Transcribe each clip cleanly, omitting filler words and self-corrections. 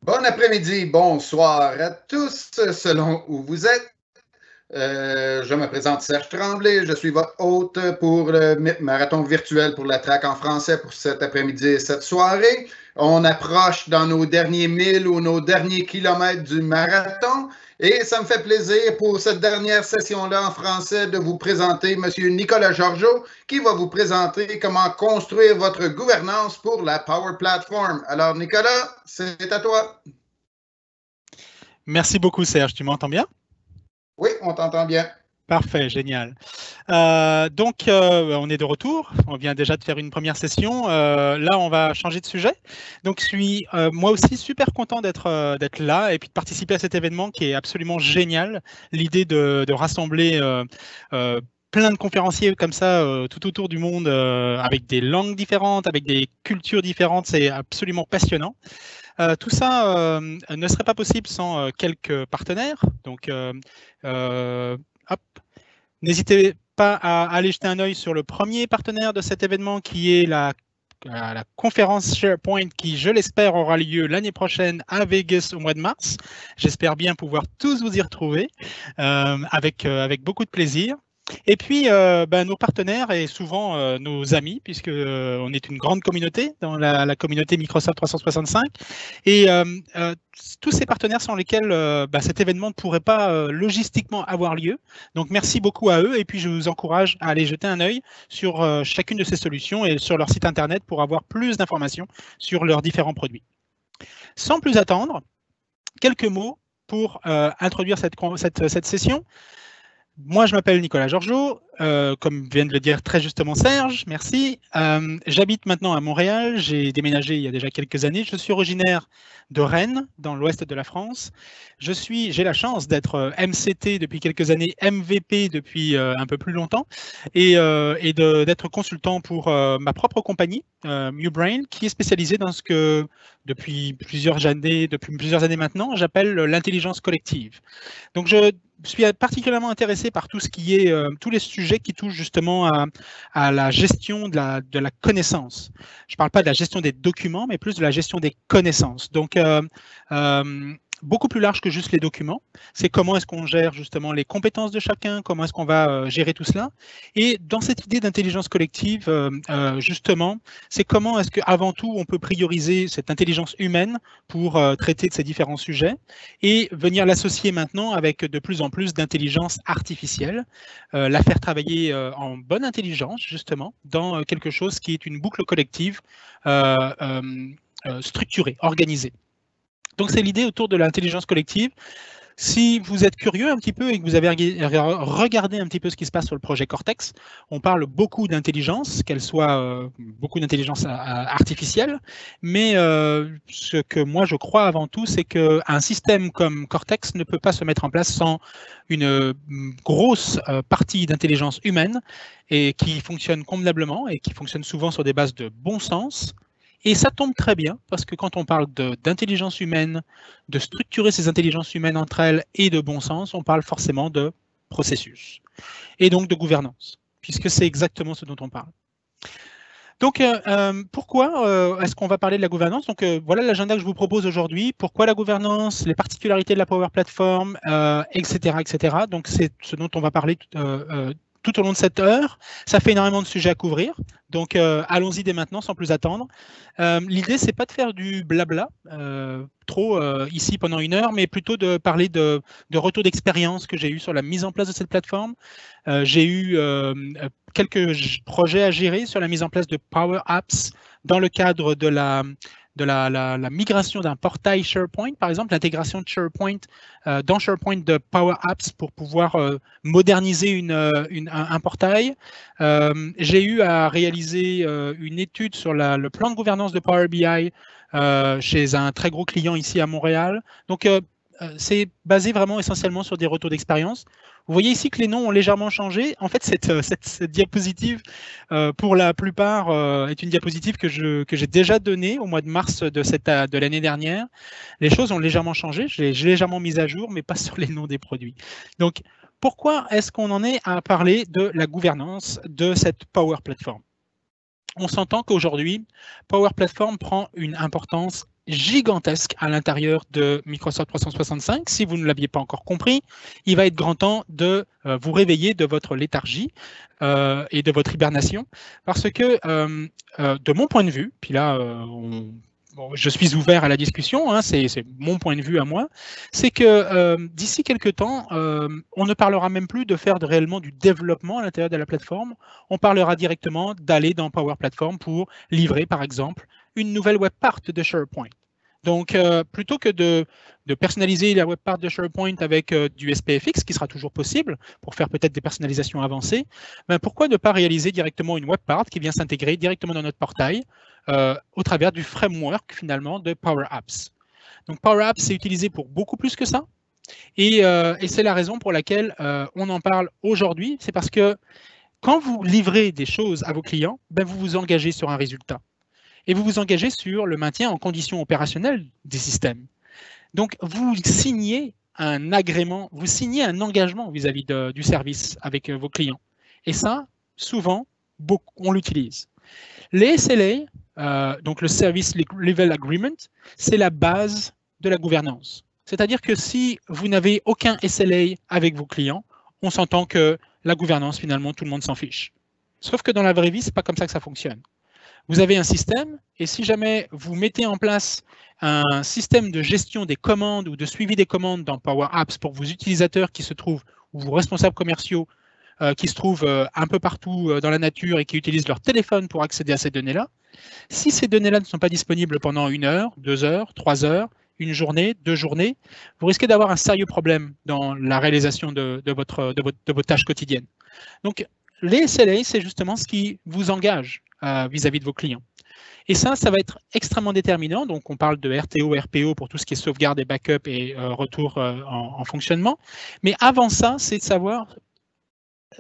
Bon après-midi, bonsoir à tous, selon où vous êtes. Je me présente Serge Tremblay, je suis votre hôte pour le marathon virtuel pour la track en français pour cet après-midi et cette soirée. On approche dans nos derniers 1000 ou nos derniers kilomètres du marathon et ça me fait plaisir pour cette dernière session-là en français de vous présenter M. Nicolas Georgeot qui va vous présenter comment construire votre gouvernance pour la Power Platform. Alors Nicolas, c'est à toi. Merci beaucoup Serge, tu m'entends bien? Oui, on t'entend bien. Parfait, génial. On est de retour. On vient déjà de faire une première session. Là, on va changer de sujet. Donc, je suis moi aussi super content d'être là et puis de participer à cet événement qui est absolument génial. L'idée de rassembler plein de conférenciers comme ça tout autour du monde avec des langues différentes, avec des cultures différentes, c'est absolument passionnant. Tout ça ne serait pas possible sans quelques partenaires. Donc, hop. N'hésitez pas à aller jeter un œil sur le premier partenaire de cet événement qui est la conférence SharePoint qui, je l'espère, aura lieu l'année prochaine à Vegas au mois de mars. J'espère bien pouvoir tous vous y retrouver avec beaucoup de plaisir. Et puis, nos partenaires et souvent nos amis, puisque on est une grande communauté dans la communauté Microsoft 365. Et tous ces partenaires sans lesquels cet événement ne pourrait pas logistiquement avoir lieu. Donc, merci beaucoup à eux. Et puis, je vous encourage à aller jeter un œil sur chacune de ces solutions et sur leur site Internet pour avoir plus d'informations sur leurs différents produits. Sans plus attendre, quelques mots pour introduire cette session. Moi, je m'appelle Nicolas Georgeot, comme vient de le dire très justement Serge, merci. J'habite maintenant à Montréal, j'ai déménagé il y a déjà quelques années. Je suis originaire de Rennes, dans l'ouest de la France. J'ai la chance d'être MCT depuis quelques années, MVP depuis un peu plus longtemps, et d'être consultant pour ma propre compagnie, MuBrain, qui est spécialisée dans ce que, depuis plusieurs années maintenant, j'appelle l'intelligence collective. Donc, je suis particulièrement intéressé par tout ce qui est tous les sujets qui touchent justement à la gestion de la connaissance. Je ne parle pas de la gestion des documents, mais plus de la gestion des connaissances. Donc, beaucoup plus large que juste les documents. C'est comment est-ce qu'on gère justement les compétences de chacun, comment est-ce qu'on va gérer tout cela. Et dans cette idée d'intelligence collective, justement, c'est comment est-ce qu'avant tout, on peut prioriser cette intelligence humaine pour traiter de ces différents sujets et venir l'associer maintenant avec de plus en plus d'intelligence artificielle, la faire travailler en bonne intelligence, justement, dans quelque chose qui est une boucle collective structurée, organisée. Donc, c'est l'idée autour de l'intelligence collective. Si vous êtes curieux un petit peu et que vous avez regardé un petit peu ce qui se passe sur le projet Cortex, on parle beaucoup d'intelligence, qu'elle soit beaucoup d'intelligence artificielle, mais ce que moi je crois avant tout, c'est qu'un système comme Cortex ne peut pas se mettre en place sans une grosse partie d'intelligence humaine et qui fonctionne convenablement et qui fonctionne souvent sur des bases de bon sens. Et ça tombe très bien, parce que quand on parle d'intelligence humaine, de structurer ces intelligences humaines entre elles et de bon sens, on parle forcément de processus, et donc de gouvernance, puisque c'est exactement ce dont on parle. Donc, pourquoi est-ce qu'on va parler de la gouvernance? Donc, voilà l'agenda que je vous propose aujourd'hui. Pourquoi la gouvernance, les particularités de la Power Platform, etc., etc. Donc, c'est ce dont on va parler tout au long de cette heure. Ça fait énormément de sujets à couvrir, donc allons-y dès maintenant sans plus attendre. L'idée, c'est pas de faire du blabla trop ici pendant une heure, mais plutôt de parler de retour d'expérience que j'ai eu sur la mise en place de cette plateforme. J'ai eu quelques projets à gérer sur la mise en place de Power Apps dans le cadre de la migration d'un portail SharePoint, par exemple, l'intégration de SharePoint dans SharePoint de Power Apps pour pouvoir moderniser un portail. J'ai eu à réaliser une étude sur le plan de gouvernance de Power BI chez un très gros client ici à Montréal. Donc, c'est basé vraiment essentiellement sur des retours d'expérience. Vous voyez ici que les noms ont légèrement changé. En fait, cette diapositive, pour la plupart, est une diapositive que j'ai déjà donnée au mois de mars de l'année dernière. Les choses ont légèrement changé. J'ai légèrement mis à jour, mais pas sur les noms des produits. Donc, pourquoi est-ce qu'on en est à parler de la gouvernance de cette Power Platform? On s'entend qu'aujourd'hui, Power Platform prend une importance gigantesque à l'intérieur de Microsoft 365. Si vous ne l'aviez pas encore compris, il va être grand temps de vous réveiller de votre léthargie et de votre hibernation, parce que de mon point de vue, puis là, bon, je suis ouvert à la discussion, hein, c'est mon point de vue à moi, c'est que d'ici quelques temps, on ne parlera même plus de faire réellement du développement à l'intérieur de la plateforme, on parlera directement d'aller dans Power Platform pour livrer, par exemple, une nouvelle web part de SharePoint. Donc, plutôt que de personnaliser la web part de SharePoint avec du SPFX, qui sera toujours possible pour faire peut-être des personnalisations avancées, ben pourquoi ne pas réaliser directement une web part qui vient s'intégrer directement dans notre portail au travers du framework finalement de Power Apps. Donc, Power Apps, c'est utilisé pour beaucoup plus que ça. Et c'est la raison pour laquelle on en parle aujourd'hui. C'est parce que quand vous livrez des choses à vos clients, ben vous vous engagez sur un résultat. Et vous vous engagez sur le maintien en conditions opérationnelles des systèmes. Donc, vous signez un agrément, vous signez un engagement vis-à-vis du service avec vos clients. Et ça, souvent, on l'utilise. Les SLA, donc le Service Level Agreement, c'est la base de la gouvernance. C'est-à-dire que si vous n'avez aucun SLA avec vos clients, on s'entend que la gouvernance, finalement, tout le monde s'en fiche. Sauf que dans la vraie vie, ce n'est pas comme ça que ça fonctionne. Vous avez un système, et si jamais vous mettez en place un système de gestion des commandes ou de suivi des commandes dans Power Apps pour vos utilisateurs qui se trouvent, ou vos responsables commerciaux qui se trouvent un peu partout dans la nature et qui utilisent leur téléphone pour accéder à ces données-là, si ces données-là ne sont pas disponibles pendant 1 heure, 2 heures, 3 heures, une journée, 2 journées, vous risquez d'avoir un sérieux problème dans la réalisation de vos tâches quotidiennes. Donc, les SLA, c'est justement ce qui vous engage vis-à-vis de vos clients. Et ça va être extrêmement déterminant. Donc, on parle de RTO, RPO pour tout ce qui est sauvegarde et backup et retour en fonctionnement. Mais avant ça, c'est de savoir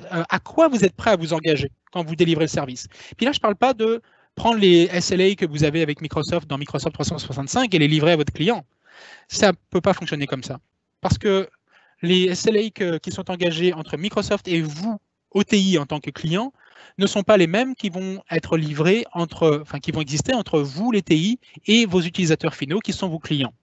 à quoi vous êtes prêt à vous engager quand vous délivrez le service. Puis là, je ne parle pas de prendre les SLA que vous avez avec Microsoft dans Microsoft 365 et les livrer à votre client. Ça ne peut pas fonctionner comme ça. Parce que les SLA qui sont engagés entre Microsoft et vous, OTI en tant que client, ne sont pas les mêmes qui vont être livrés qui vont exister entre vous, les TI, et vos utilisateurs finaux qui sont vos clients.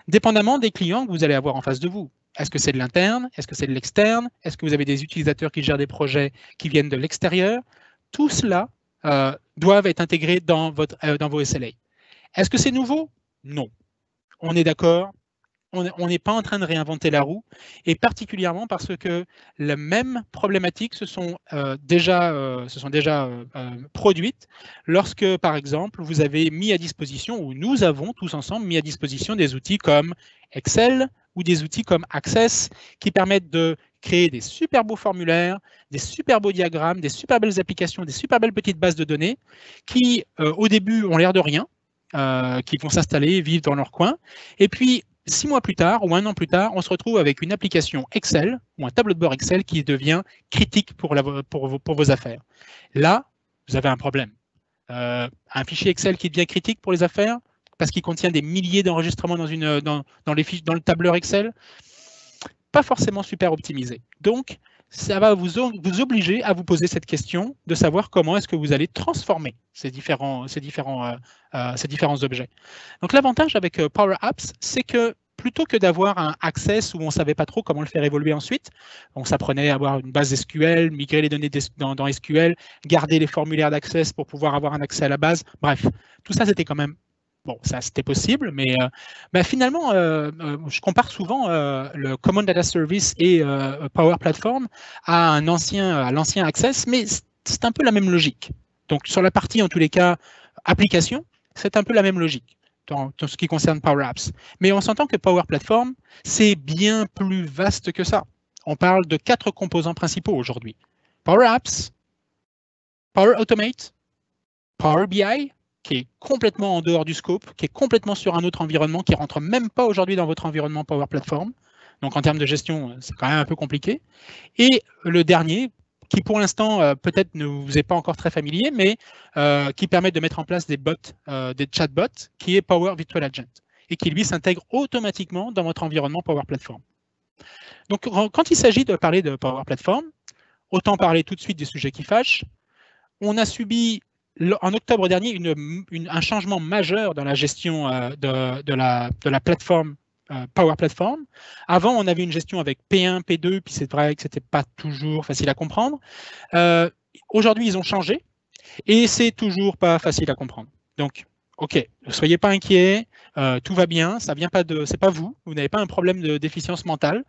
Dépendamment des clients que vous allez avoir en face de vous. Est-ce que c'est de l'interne? Est-ce que c'est de l'externe? Est-ce que vous avez des utilisateurs qui gèrent des projets qui viennent de l'extérieur? Tout cela doivent être intégrés dans vos SLA. Est-ce que c'est nouveau? Non. On est d'accord? On n'est pas en train de réinventer la roue, et particulièrement parce que les mêmes problématiques se sont déjà produites lorsque, par exemple, vous avez mis à disposition, ou nous avons tous ensemble mis à disposition des outils comme Excel ou des outils comme Access qui permettent de créer des super beaux formulaires, des super beaux diagrammes, des super belles applications, des super belles petites bases de données qui, au début, ont l'air de rien, qui vont s'installer, vivre dans leur coin, et puis 6 mois plus tard ou 1 an plus tard, on se retrouve avec une application Excel ou un tableau de bord Excel qui devient critique pour vos affaires. Là, vous avez un problème. Un fichier Excel qui devient critique pour les affaires parce qu'il contient des milliers d'enregistrements dans le tableur Excel, pas forcément super optimisé. Donc, ça va vous obliger à vous poser cette question de savoir comment est-ce que vous allez transformer ces différents objets. Donc l'avantage avec Power Apps, c'est que plutôt que d'avoir un Access où on ne savait pas trop comment le faire évoluer ensuite, on s'apprenait à avoir une base SQL, migrer les données dans SQL, garder les formulaires d'Access pour pouvoir avoir un accès à la base, bref, tout ça c'était quand même bon, ça c'était possible, mais finalement, je compare souvent le Common Data Service et Power Platform à l'ancien Access, mais c'est un peu la même logique. Donc sur la partie, en tous les cas, application, c'est un peu la même logique dans ce qui concerne Power Apps. Mais on s'entend que Power Platform, c'est bien plus vaste que ça. On parle de 4 composants principaux aujourd'hui. Power Apps, Power Automate, Power BI, qui est complètement en dehors du scope, qui est complètement sur un autre environnement, qui ne rentre même pas aujourd'hui dans votre environnement Power Platform. Donc en termes de gestion, c'est quand même un peu compliqué. Et le dernier, qui pour l'instant peut-être ne vous est pas encore très familier, mais qui permet de mettre en place des bots, des chatbots, qui est Power Virtual Agent, et qui lui s'intègre automatiquement dans votre environnement Power Platform. Donc quand il s'agit de parler de Power Platform, autant parler tout de suite des sujets qui fâchent. On a subi en octobre dernier un changement majeur dans la gestion de la plateforme Power Platform. Avant, on avait une gestion avec P1, P2, puis c'est vrai que ce n'était pas toujours facile à comprendre. Aujourd'hui, ils ont changé et c'est toujours pas facile à comprendre. Donc, OK, ne soyez pas inquiets, tout va bien, ça vient pas c'est pas vous n'avez pas un problème de déficience mentale.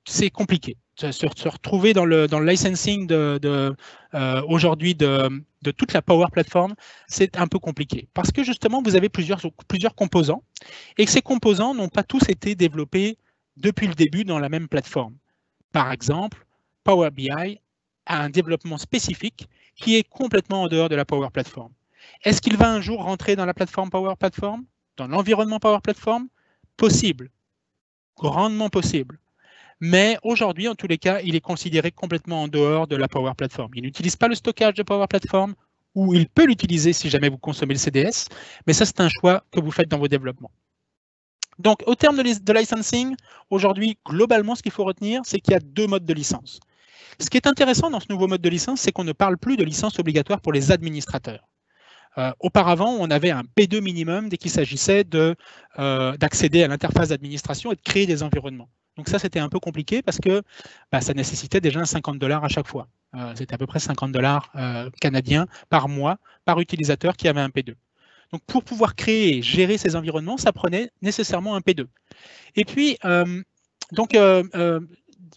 C'est compliqué. Se retrouver dans le licensing aujourd'hui de toute la Power Platform, c'est un peu compliqué. Parce que justement, vous avez plusieurs composants et que ces composants n'ont pas tous été développés depuis le début dans la même plateforme. Par exemple, Power BI a un développement spécifique qui est complètement en dehors de la Power Platform. Est-ce qu'il va un jour rentrer dans la plateforme Power Platform, dans l'environnement Power Platform? Possible, grandement possible. Mais aujourd'hui, en tous les cas, il est considéré complètement en dehors de la Power Platform. Il n'utilise pas le stockage de Power Platform, ou il peut l'utiliser si jamais vous consommez le CDS, mais ça, c'est un choix que vous faites dans vos développements. Donc, au terme de licensing, aujourd'hui, globalement, ce qu'il faut retenir, c'est qu'il y a 2 modes de licence. Ce qui est intéressant dans ce nouveau mode de licence, c'est qu'on ne parle plus de licence obligatoire pour les administrateurs. Auparavant, on avait un B2 minimum dès qu'il s'agissait d'accéder à l'interface d'administration et de créer des environnements. Donc ça, c'était un peu compliqué parce que ça nécessitait déjà un $50 à chaque fois. C'était à peu près $50 canadiens par mois, par utilisateur qui avait un P2. Donc pour pouvoir créer et gérer ces environnements, ça prenait nécessairement un P2. Et puis,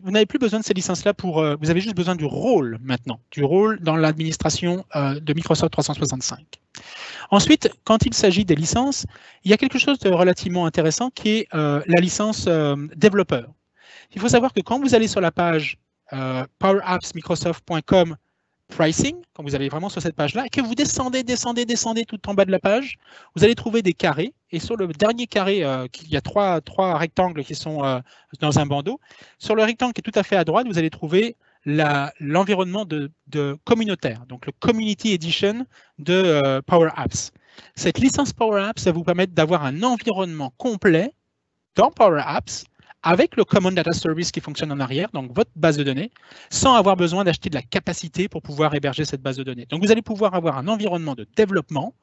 vous n'avez plus besoin de ces licences-là vous avez juste besoin du rôle maintenant, du rôle dans l'administration de Microsoft 365. Ensuite, quand il s'agit des licences, il y a quelque chose de relativement intéressant qui est la licence développeur. Il faut savoir que quand vous allez sur la page powerappsmicrosoft.com pricing, quand vous allez vraiment sur cette page-là, et que vous descendez tout en bas de la page, vous allez trouver des carrés. Et sur le dernier carré, il y a trois rectangles qui sont dans un bandeau. Sur le rectangle qui est tout à fait à droite, vous allez trouver l'environnement de communautaire, donc le Community Edition de Power Apps. Cette licence Power Apps, ça vous permet d'avoir un environnement complet dans Power Apps avec le Common Data Service qui fonctionne en arrière, donc votre base de données, sans avoir besoin d'acheter de la capacité pour pouvoir héberger cette base de données. Donc vous allez pouvoir avoir un environnement de développement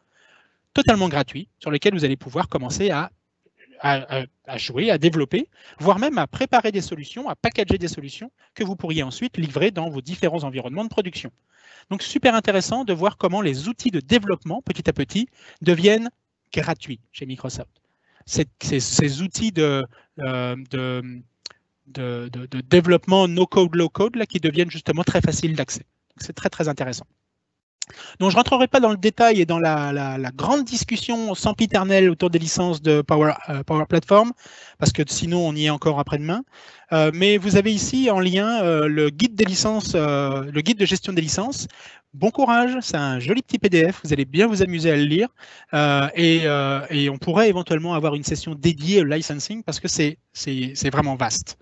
totalement gratuit sur lequel vous allez pouvoir commencer à jouer, à développer, voire même à préparer des solutions, à packager des solutions que vous pourriez ensuite livrer dans vos différents environnements de production. Donc super intéressant de voir comment les outils de développement, petit à petit, deviennent gratuits chez Microsoft. Ces outils de développement no-code, low-code là, qui deviennent justement très faciles d'accès. C'est très, très intéressant. Donc, je ne rentrerai pas dans le détail et dans la grande discussion sempiternelle autour des licences de Power Platform, parce que sinon, on y est encore après-demain. Mais vous avez ici en lien le guide des licences, le guide de gestion des licences. Bon courage, c'est un joli petit PDF, vous allez bien vous amuser à le lire et on pourrait éventuellement avoir une session dédiée au licensing parce que c'est vraiment vaste.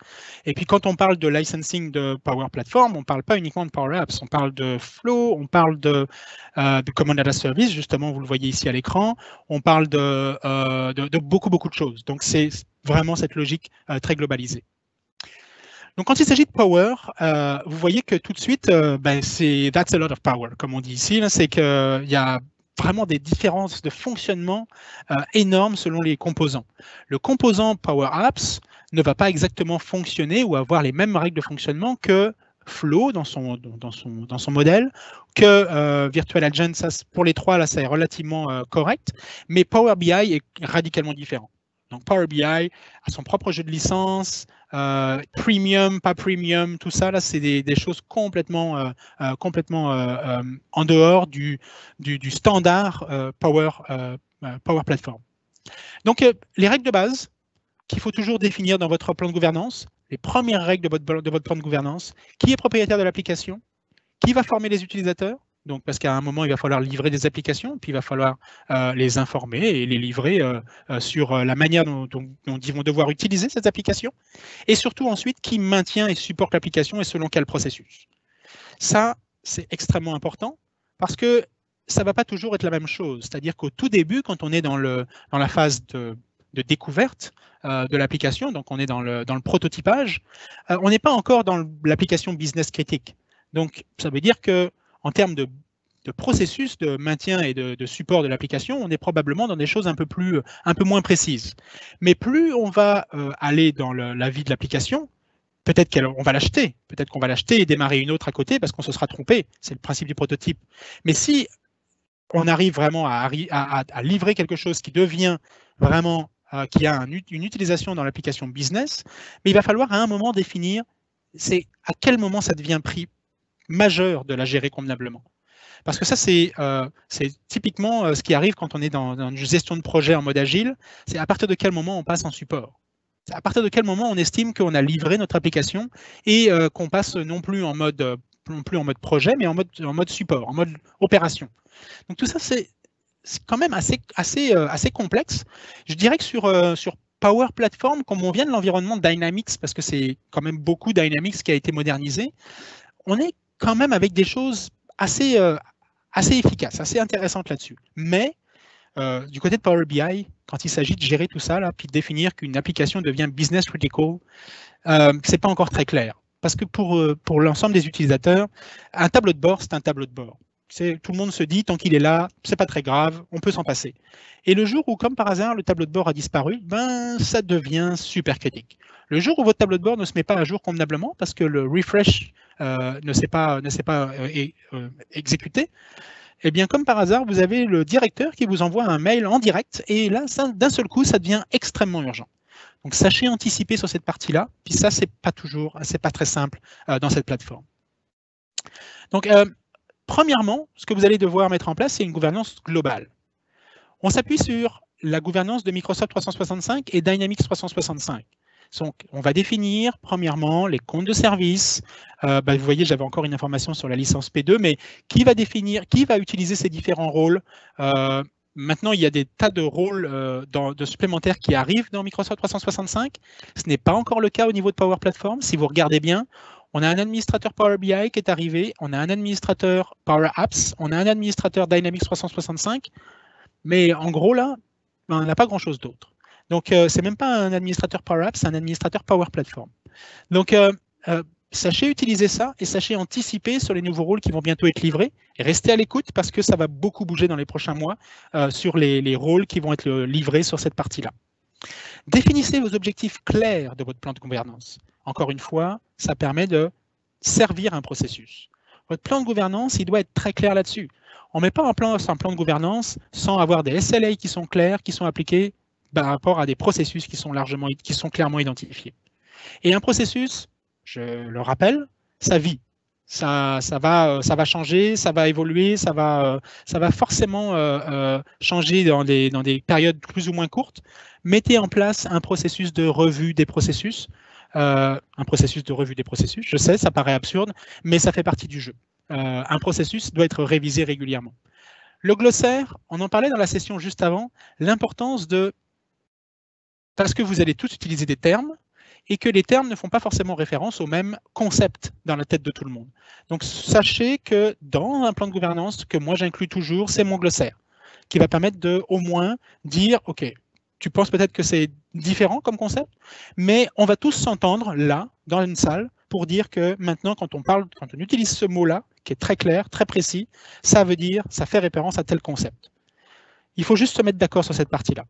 Et puis quand on parle de licensing de Power Platform, on ne parle pas uniquement de Power Apps, on parle de Flow, on parle de Common Data Service, justement vous le voyez ici à l'écran, on parle de beaucoup de choses. Donc c'est vraiment cette logique très globalisée. Donc, quand il s'agit de Power, vous voyez que tout de suite, c'est « that's a lot of power », comme on dit ici. C'est qu'il y a vraiment des différences de fonctionnement énormes selon les composants. Le composant Power Apps ne va pas exactement fonctionner ou avoir les mêmes règles de fonctionnement que Flow dans son modèle, que Virtual Agent. Ça, pour les trois, là, c'est relativement correct. Mais Power BI est radicalement différent. Donc, Power BI a son propre jeu de licence, premium, pas premium, tout ça, là, c'est des choses complètement en dehors du standard Power Platform. Donc, les règles de base qu'il faut toujours définir dans votre plan de gouvernance, les premières règles de votre plan de gouvernance, qui est propriétaire de l'application, qui va former les utilisateurs. Donc, parce qu'à un moment, il va falloir livrer des applications, puis il va falloir les informer et les livrer sur la manière dont ils vont devoir utiliser ces applications. Et surtout, ensuite, qui maintient et supporte l'application et selon quel processus. Ça, c'est extrêmement important parce que ça ne va pas toujours être la même chose. C'est-à-dire qu'au tout début, quand on est dans la phase de découverte de l'application, donc on est dans le prototypage, on n'est pas encore dans l'application business critique. Donc, ça veut dire que en termes de processus de maintien et de support de l'application, on est probablement dans des choses un peu moins précises. Mais plus on va aller dans la vie de l'application, peut-être qu'on va l'acheter, peut-être qu'on va l'acheter et démarrer une autre à côté parce qu'on se sera trompé. C'est le principe du prototype. Mais si on arrive vraiment à livrer quelque chose qui devient vraiment, qui a une utilisation dans l'application business, mais il va falloir à un moment définir c'est à quel moment ça devient prix majeur de la gérer convenablement. Parce que ça, c'est typiquement ce qui arrive quand on est dans une gestion de projet en mode agile, c'est à partir de quel moment on passe en support. C'est à partir de quel moment on estime qu'on a livré notre application et qu'on passe non plus en mode projet, mais en mode support, en mode opération. Donc tout ça, c'est quand même assez complexe. Je dirais que sur Power Platform, comme on vient de l'environnement Dynamics, parce que c'est quand même beaucoup Dynamics qui a été modernisé, on est quand même avec des choses assez efficaces, assez intéressantes là-dessus. Mais du côté de Power BI, quand il s'agit de gérer tout ça, là, puis de définir qu'une application devient business critical, c'est pas encore très clair. Parce que pour l'ensemble des utilisateurs, un tableau de bord, c'est un tableau de bord. Tout le monde se dit, tant qu'il est là, c'est pas très grave, on peut s'en passer. Et le jour où, comme par hasard, le tableau de bord a disparu, ben, ça devient super critique. Le jour où votre tableau de bord ne se met pas à jour convenablement, parce que le refresh ne s'est pas exécuté, eh bien, comme par hasard, vous avez le directeur qui vous envoie un mail en direct, et là, d'un seul coup, ça devient extrêmement urgent. Donc, sachez anticiper sur cette partie-là, puis ça, c'est pas très simple dans cette plateforme. Donc, premièrement, ce que vous allez devoir mettre en place, c'est une gouvernance globale. On s'appuie sur la gouvernance de Microsoft 365 et Dynamics 365. Donc, on va définir, premièrement, les comptes de service. Vous voyez, j'avais encore une information sur la licence P2, mais qui va utiliser ces différents rôles. Maintenant, il y a des tas de rôles de supplémentaires qui arrivent dans Microsoft 365. Ce n'est pas encore le cas au niveau de Power Platform. Si vous regardez bien, on a un administrateur Power BI qui est arrivé, on a un administrateur Power Apps, on a un administrateur Dynamics 365, mais en gros, là, on n'a pas grand-chose d'autre. Donc, c'est même pas un administrateur Power Apps, c'est un administrateur Power Platform. Donc, sachez utiliser ça et sachez anticiper sur les nouveaux rôles qui vont bientôt être livrés. Et restez à l'écoute parce que ça va beaucoup bouger dans les prochains mois sur les rôles qui vont être livrés sur cette partie-là. Définissez vos objectifs clairs de votre plan de gouvernance. Encore une fois, ça permet de servir un processus. Votre plan de gouvernance, il doit être très clair là-dessus. On ne met pas en place un plan de gouvernance sans avoir des SLA qui sont clairs, qui sont appliqués par rapport à des processus qui sont clairement identifiés. Et un processus, je le rappelle, ça vit. Ça va changer, ça va évoluer, ça va forcément changer dans des périodes plus ou moins courtes. Mettez en place un processus de revue des processus. Je sais, ça paraît absurde, mais ça fait partie du jeu. Un processus doit être révisé régulièrement. Le glossaire, on en parlait dans la session juste avant, l'importance parce que vous allez tous utiliser des termes, et que les termes ne font pas forcément référence au même concept dans la tête de tout le monde. Donc, sachez que dans un plan de gouvernance, que moi j'inclus toujours, c'est mon glossaire, qui va permettre de au moins dire, OK, tu penses peut-être que c'est différent comme concept, mais on va tous s'entendre là, dans une salle, pour dire que maintenant, quand on utilise ce mot-là, qui est très clair, très précis, ça fait référence à tel concept. Il faut juste se mettre d'accord sur cette partie-là.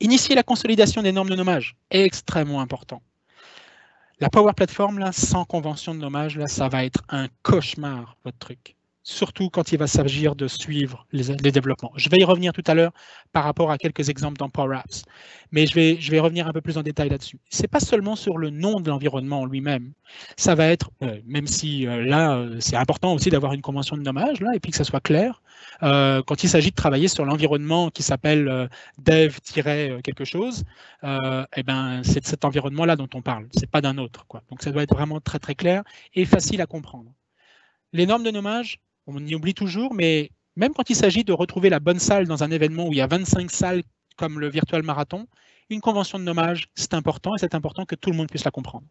Initier la consolidation des normes de nommage, extrêmement important. La Power Platform, là, sans convention de nommage, là, ça va être un cauchemar, votre truc. Surtout quand il va s'agir de suivre les développements. Je vais y revenir tout à l'heure par rapport à quelques exemples dans Power Apps, mais je vais revenir un peu plus en détail là-dessus. Ce n'est pas seulement sur le nom de l'environnement en lui-même. Ça va être, même si là, c'est important aussi d'avoir une convention de nommage, là, et puis que ça soit clair, quand il s'agit de travailler sur l'environnement qui s'appelle dev-quelque chose, eh ben, c'est de cet environnement-là dont on parle, ce n'est pas d'un autre, quoi. Donc ça doit être vraiment très très clair et facile à comprendre. Les normes de nommage, on y oublie toujours, mais même quand il s'agit de retrouver la bonne salle dans un événement où il y a 25 salles comme le Virtual Marathon, une convention de nommage, c'est important et c'est important que tout le monde puisse la comprendre.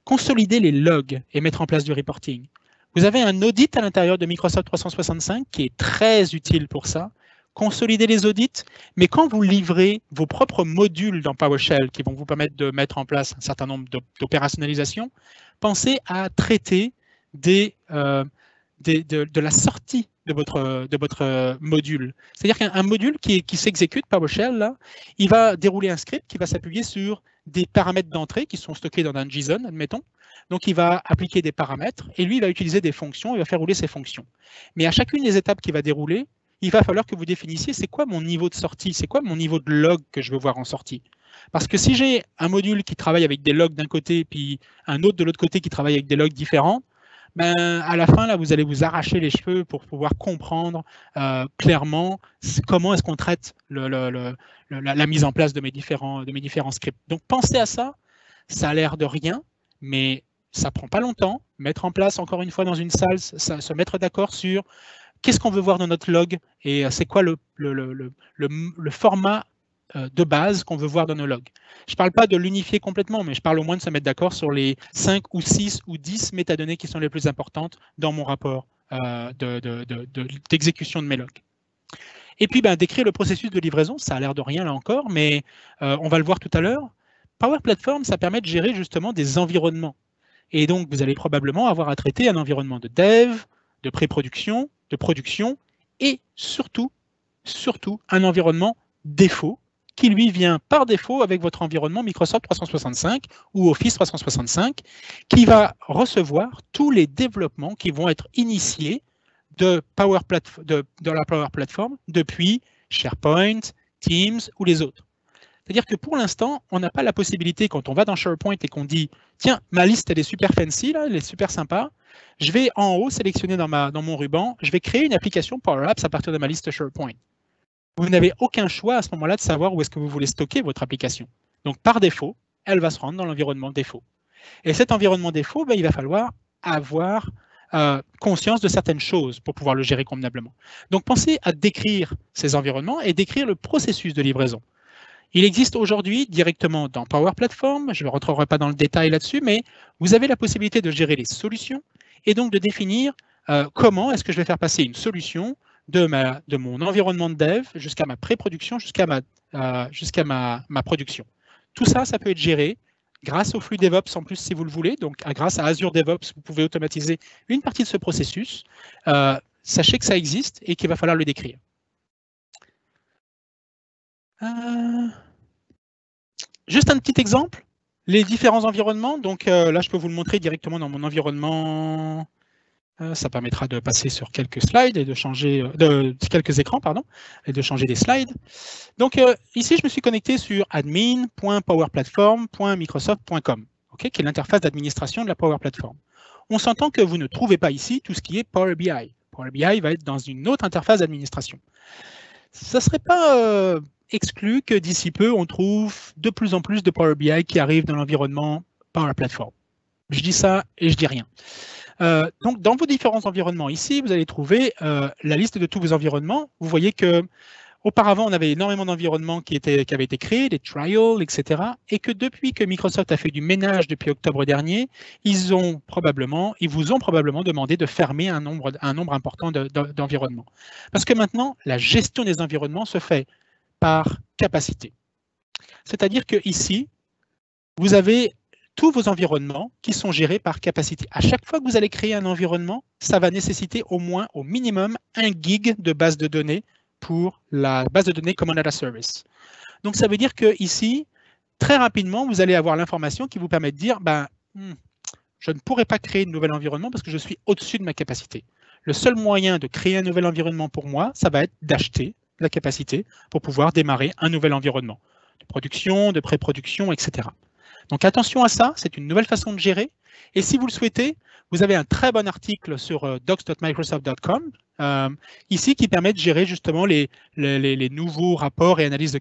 Consolider les logs et mettre en place du reporting. Vous avez un audit à l'intérieur de Microsoft 365 qui est très utile pour ça. Consolider les audits, mais quand vous livrez vos propres modules dans PowerShell qui vont vous permettre de mettre en place un certain nombre d'opérationnalisations, pensez à traiter des de la sortie de votre module. C'est-à-dire qu'un module qui s'exécute, PowerShell, là, il va dérouler un script qui va s'appuyer sur des paramètres d'entrée qui sont stockés dans un JSON, admettons. Donc, il va appliquer des paramètres et lui, il va utiliser des fonctions, il va faire rouler ses fonctions. Mais à chacune des étapes qu'il va dérouler, il va falloir que vous définissiez c'est quoi mon niveau de sortie, c'est quoi mon niveau de log que je veux voir en sortie. Parce que si j'ai un module qui travaille avec des logs d'un côté, puis un autre de l'autre côté qui travaille avec des logs différents, ben, à la fin, là, vous allez vous arracher les cheveux pour pouvoir comprendre clairement comment est-ce qu'on traite la mise en place de mes différents scripts. Donc, pensez à ça. Ça a l'air de rien, mais ça prend pas longtemps. Mettre en place, encore une fois, dans une salle, se mettre d'accord sur qu'est-ce qu'on veut voir dans notre log et c'est quoi le format de base qu'on veut voir dans nos logs. Je ne parle pas de l'unifier complètement, mais je parle au moins de se mettre d'accord sur les 5 ou 6 ou 10 métadonnées qui sont les plus importantes dans mon rapport d'exécution de mes logs. Et puis, décrire le processus de livraison, ça a l'air de rien là encore, mais on va le voir tout à l'heure. Power Platform, ça permet de gérer justement des environnements. Et donc, vous allez probablement avoir à traiter un environnement de dev, de pré-production, de production, et surtout un environnement défaut, qui lui vient par défaut avec votre environnement Microsoft 365 ou Office 365, qui va recevoir tous les développements qui vont être initiés de la Power Platform depuis SharePoint, Teams ou les autres. C'est-à-dire que pour l'instant, on n'a pas la possibilité, quand on va dans SharePoint et qu'on dit « Tiens, ma liste, elle est super fancy, là, elle est super sympa, je vais en haut sélectionner dans mon ruban, je vais créer une application Power Apps à partir de ma liste SharePoint. » Vous n'avez aucun choix à ce moment-là de savoir où est-ce que vous voulez stocker votre application. Donc, par défaut, elle va se rendre dans l'environnement défaut. Et cet environnement défaut, il va falloir avoir conscience de certaines choses pour pouvoir le gérer convenablement. Donc, pensez à décrire ces environnements et décrire le processus de livraison. Il existe aujourd'hui directement dans Power Platform, je ne rentrerai pas dans le détail là-dessus, mais vous avez la possibilité de gérer les solutions et donc de définir comment est-ce que je vais faire passer une solution de mon environnement de dev jusqu'à ma pré-production, jusqu'à ma production. Tout ça, ça peut être géré grâce au flux DevOps en plus si vous le voulez. Donc, grâce à Azure DevOps, vous pouvez automatiser une partie de ce processus. Sachez que ça existe et qu'il va falloir le décrire. Juste un petit exemple, les différents environnements. Donc là, je peux vous le montrer directement dans mon environnement. Ça permettra de passer sur quelques slides et de changer quelques écrans, pardon, et de changer des slides. Donc ici, je me suis connecté sur admin.powerplatform.microsoft.com, qui est l'interface d'administration de la Power Platform. On s'entend que vous ne trouvez pas ici tout ce qui est Power BI. Power BI va être dans une autre interface d'administration. Ça ne serait pas exclu que d'ici peu, on trouve de plus en plus de Power BI qui arrivent dans l'environnement Power Platform. Je dis ça et je dis rien. Donc, dans vos différents environnements ici, vous allez trouver la liste de tous vos environnements. Vous voyez que auparavant, on avait énormément d'environnements qui avaient été créés, des trials, etc. Et que depuis que Microsoft a fait du ménage depuis octobre dernier, ils vous ont probablement demandé de fermer un nombre important d'environnements. Parce que maintenant, la gestion des environnements se fait par capacité. C'est-à-dire que ici, vous avez tous vos environnements qui sont gérés par capacité. À chaque fois que vous allez créer un environnement, ça va nécessiter au minimum 1 gig de base de données pour la base de données Common Data Service. Donc, ça veut dire que ici, très rapidement, vous allez avoir l'information qui vous permet de dire je ne pourrai pas créer de nouvel environnement parce que je suis au-dessus de ma capacité. Le seul moyen de créer un nouvel environnement pour moi, ça va être d'acheter la capacité pour pouvoir démarrer un nouvel environnement de production, de pré-production, etc. Donc attention à ça, c'est une nouvelle façon de gérer. Et si vous le souhaitez, vous avez un très bon article sur docs.microsoft.com ici qui permet de gérer justement les nouveaux rapports et analyses de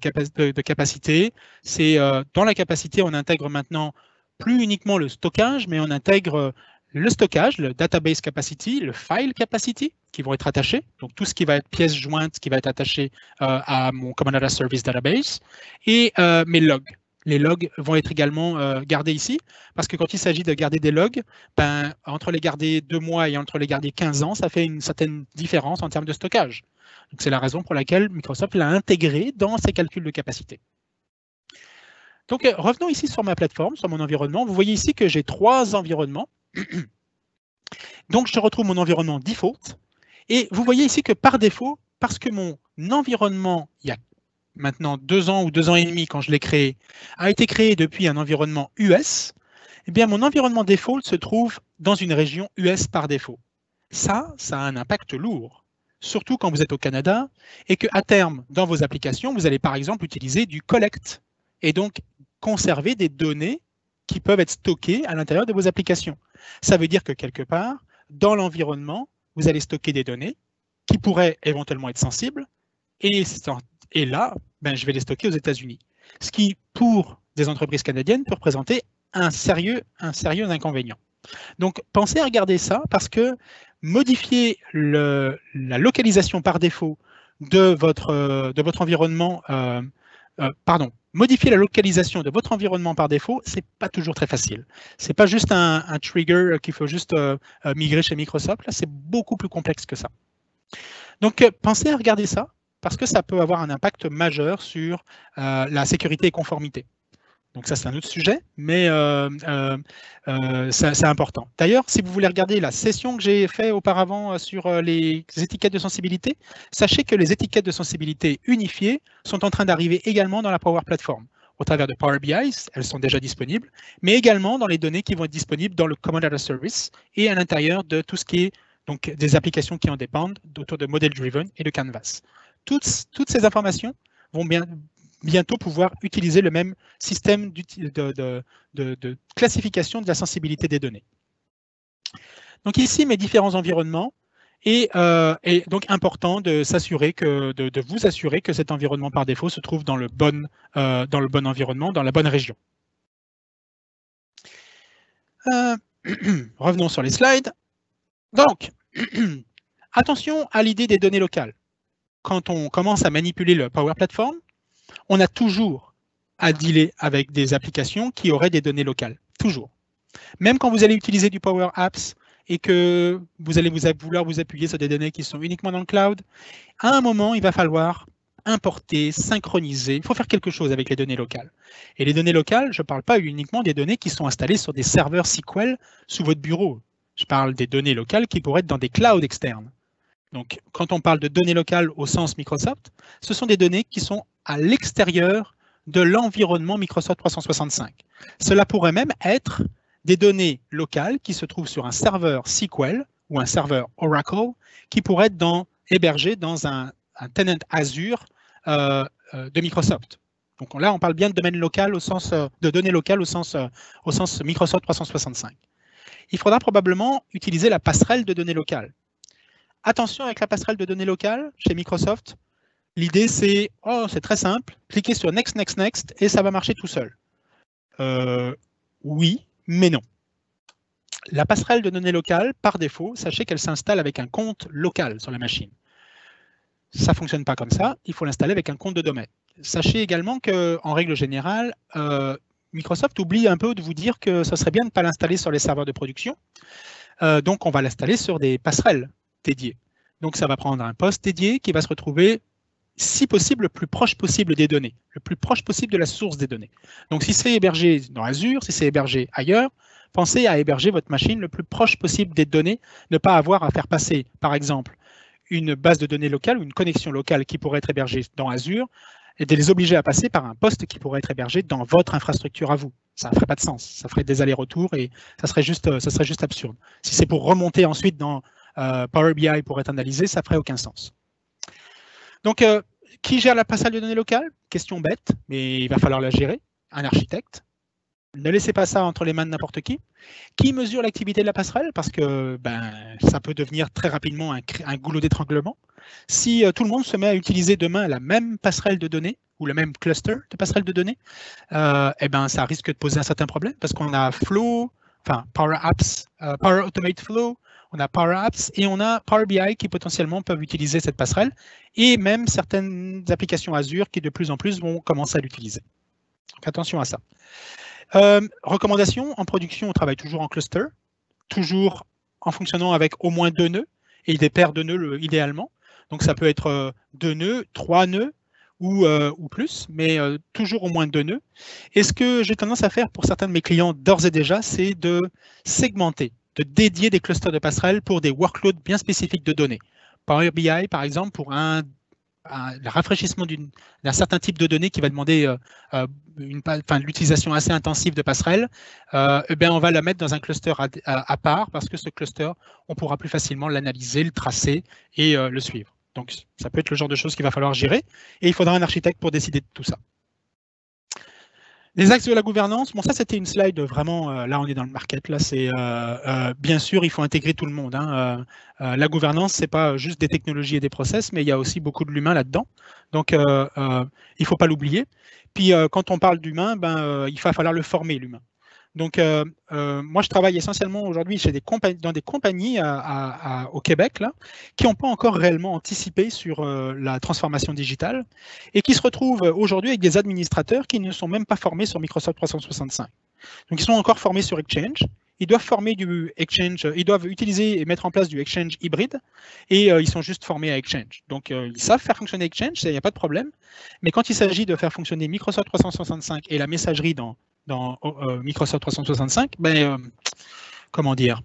capacité. C'est dans la capacité, on intègre maintenant plus uniquement le stockage, mais on intègre le stockage, le database capacity, le file capacity qui vont être attachés. Donc tout ce qui va être pièce jointe, qui va être attaché à mon Common Data Service Database et mes logs. Les logs vont être également gardés ici, parce que quand il s'agit de garder des logs, entre les garder 2 mois et entre les garder 15 ans, ça fait une certaine différence en termes de stockage. Donc c'est la raison pour laquelle Microsoft l'a intégré dans ses calculs de capacité. Donc revenons ici sur ma plateforme, sur mon environnement. Vous voyez ici que j'ai 3 environnements. Donc, je retrouve mon environnement default. Et vous voyez ici que par défaut, parce que mon environnement, il y a maintenant 2 ans ou 2 ans et demi quand je l'ai créé, a été créé depuis un environnement US, eh bien, mon environnement default se trouve dans une région US par défaut. Ça a un impact lourd, surtout quand vous êtes au Canada et qu'à terme, dans vos applications, vous allez par exemple utiliser du collect et donc conserver des données qui peuvent être stockées à l'intérieur de vos applications. Ça veut dire que quelque part, dans l'environnement, vous allez stocker des données qui pourraient éventuellement être sensibles et là, je vais les stocker aux États-Unis. Ce qui, pour des entreprises canadiennes, peut représenter un sérieux inconvénient. Donc, pensez à regarder ça parce que modifier la localisation par défaut de votre environnement, modifier la localisation de votre environnement par défaut, c'est pas toujours très facile. C'est pas juste un trigger qu'il faut juste migrer chez Microsoft. Là, c'est beaucoup plus complexe que ça. Donc, pensez à regarder ça parce que ça peut avoir un impact majeur sur la sécurité et conformité. Donc ça, c'est un autre sujet, mais c'est important. D'ailleurs, si vous voulez regarder la session que j'ai faite auparavant sur les étiquettes de sensibilité, sachez que les étiquettes de sensibilité unifiées sont en train d'arriver également dans la Power Platform. Au travers de Power BI, elles sont déjà disponibles, mais également dans les données qui vont être disponibles dans le Command as a Service et à l'intérieur de tout ce qui est donc, des applications qui en dépendent autour de Model Driven et de Canvas. Toutes ces informations vont bientôt pouvoir utiliser le même système de classification de la sensibilité des données. Donc ici, mes différents environnements, et donc important de vous assurer que cet environnement par défaut se trouve dans le bon environnement, dans la bonne région. Revenons sur les slides. Donc, attention à l'idée des données locales. Quand on commence à manipuler le Power Platform, on a toujours à dealer avec des applications qui auraient des données locales. Toujours. Même quand vous allez utiliser du Power Apps et que vous allez vouloir vous appuyer sur des données qui sont uniquement dans le cloud, à un moment, il va falloir importer, synchroniser. Il faut faire quelque chose avec les données locales. Et les données locales, je ne parle pas uniquement des données qui sont installées sur des serveurs SQL sous votre bureau. Je parle des données locales qui pourraient être dans des clouds externes. Donc, quand on parle de données locales au sens Microsoft, ce sont des données qui sont à l'extérieur de l'environnement Microsoft 365. Cela pourrait même être des données locales qui se trouvent sur un serveur SQL ou un serveur Oracle qui pourraient être hébergés dans un tenant Azure de Microsoft. Donc là, on parle bien de domaine local au sens de données locales au sens Microsoft 365. Il faudra probablement utiliser la passerelle de données locales. Attention avec la passerelle de données locales chez Microsoft. L'idée, c'est très simple, cliquez sur Next, Next, Next et ça va marcher tout seul. Oui, mais non. La passerelle de données locales, par défaut, sachez qu'elle s'installe avec un compte local sur la machine. Ça ne fonctionne pas comme ça, il faut l'installer avec un compte de domaine. Sachez également qu'en règle générale, Microsoft oublie un peu de vous dire que ce serait bien de ne pas l'installer sur les serveurs de production. Donc, on va l'installer sur des passerelles dédiées. Donc, ça va prendre un poste dédié qui va se retrouver, si possible, le plus proche possible des données, le plus proche possible de la source des données. Donc, si c'est hébergé dans Azure, si c'est hébergé ailleurs, pensez à héberger votre machine le plus proche possible des données, ne pas avoir à faire passer, par exemple, une base de données locale ou une connexion locale qui pourrait être hébergée dans Azure et de les obliger à passer par un poste qui pourrait être hébergé dans votre infrastructure à vous. Ça ne ferait pas de sens, ça ferait des allers-retours et ça serait juste absurde. Si c'est pour remonter ensuite dans Power BI pour être analysé, ça ne ferait aucun sens. Donc, qui gère la passerelle de données locales? Question bête, mais il va falloir la gérer. Un architecte. Ne laissez pas ça entre les mains de n'importe qui. Qui mesure l'activité de la passerelle? Parce que ça peut devenir très rapidement un goulot d'étranglement. Si tout le monde se met à utiliser demain la même passerelle de données ou le même cluster de passerelle de données, ça risque de poser un certain problème parce qu'on a Flow, enfin Power Apps, Power Automate Flow, on a Power Apps et on a Power BI qui potentiellement peuvent utiliser cette passerelle et même certaines applications Azure qui de plus en plus vont commencer à l'utiliser. Donc attention à ça. Recommandation, en production, on travaille toujours en cluster, toujours en fonctionnant avec au moins 2 nœuds et des paires de nœuds idéalement. Donc ça peut être 2 nœuds, 3 nœuds ou plus, mais toujours au moins 2 nœuds. Et ce que j'ai tendance à faire pour certains de mes clients d'ores et déjà, c'est de segmenter, de dédier des clusters de passerelles pour des workloads bien spécifiques de données. Power BI, par exemple, pour le rafraîchissement d'un certain type de données qui va demander l'utilisation assez intensive de passerelles, on va la mettre dans un cluster à part parce que ce cluster, on pourra plus facilement l'analyser, le tracer et le suivre. Donc, ça peut être le genre de choses qu'il va falloir gérer et il faudra un architecte pour décider de tout ça. Les axes de la gouvernance, bon ça c'était une slide vraiment, là on est dans le market, là c'est bien sûr il faut intégrer tout le monde. Hein, la gouvernance c'est pas juste des technologies et des process, mais il y a aussi beaucoup de l'humain là-dedans, donc il ne faut pas l'oublier. Puis quand on parle d'humain, il va falloir le former l'humain. Donc moi je travaille essentiellement aujourd'hui dans des compagnies au Québec là, qui n'ont pas encore réellement anticipé sur la transformation digitale et qui se retrouvent aujourd'hui avec des administrateurs qui ne sont même pas formés sur Microsoft 365. Donc ils sont encore formés sur Exchange, ils doivent former du Exchange, ils doivent utiliser et mettre en place du Exchange hybride et ils sont juste formés à Exchange. Donc ils savent faire fonctionner Exchange, il n'y a pas de problème, mais quand il s'agit de faire fonctionner Microsoft 365 et la messagerie dans Microsoft 365, comment dire,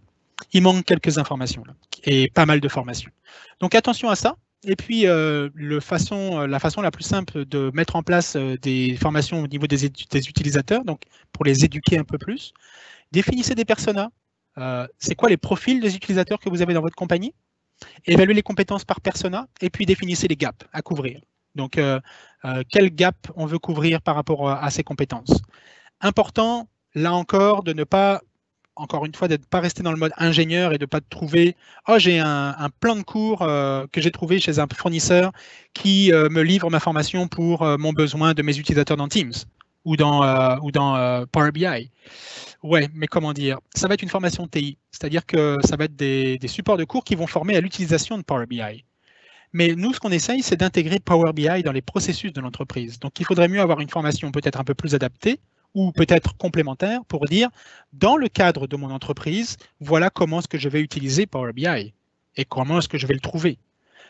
il manque quelques informations là, et pas mal de formations. Donc attention à ça. Et puis la façon la plus simple de mettre en place des formations au niveau des utilisateurs, donc pour les éduquer un peu plus, définissez des personas. C'est quoi les profils des utilisateurs que vous avez dans votre compagnie? Évaluez les compétences par persona et puis définissez les gaps à couvrir. Donc quel gap on veut couvrir par rapport à ces compétences? Important, là encore, de ne pas, encore une fois, de ne pas rester dans le mode ingénieur et de ne pas trouver « Oh, j'ai un plan de cours que j'ai trouvé chez un fournisseur qui me livre ma formation pour mon besoin de mes utilisateurs dans Teams ou dans Power BI. » Ouais, mais comment dire? Ça va être une formation TI, c'est-à-dire que ça va être des supports de cours qui vont former à l'utilisation de Power BI. Mais nous, ce qu'on essaye, c'est d'intégrer Power BI dans les processus de l'entreprise. Donc, il faudrait mieux avoir une formation peut-être un peu plus adaptée, ou peut-être complémentaire pour dire, dans le cadre de mon entreprise, voilà comment est-ce que je vais utiliser Power BI et comment est-ce que je vais le trouver.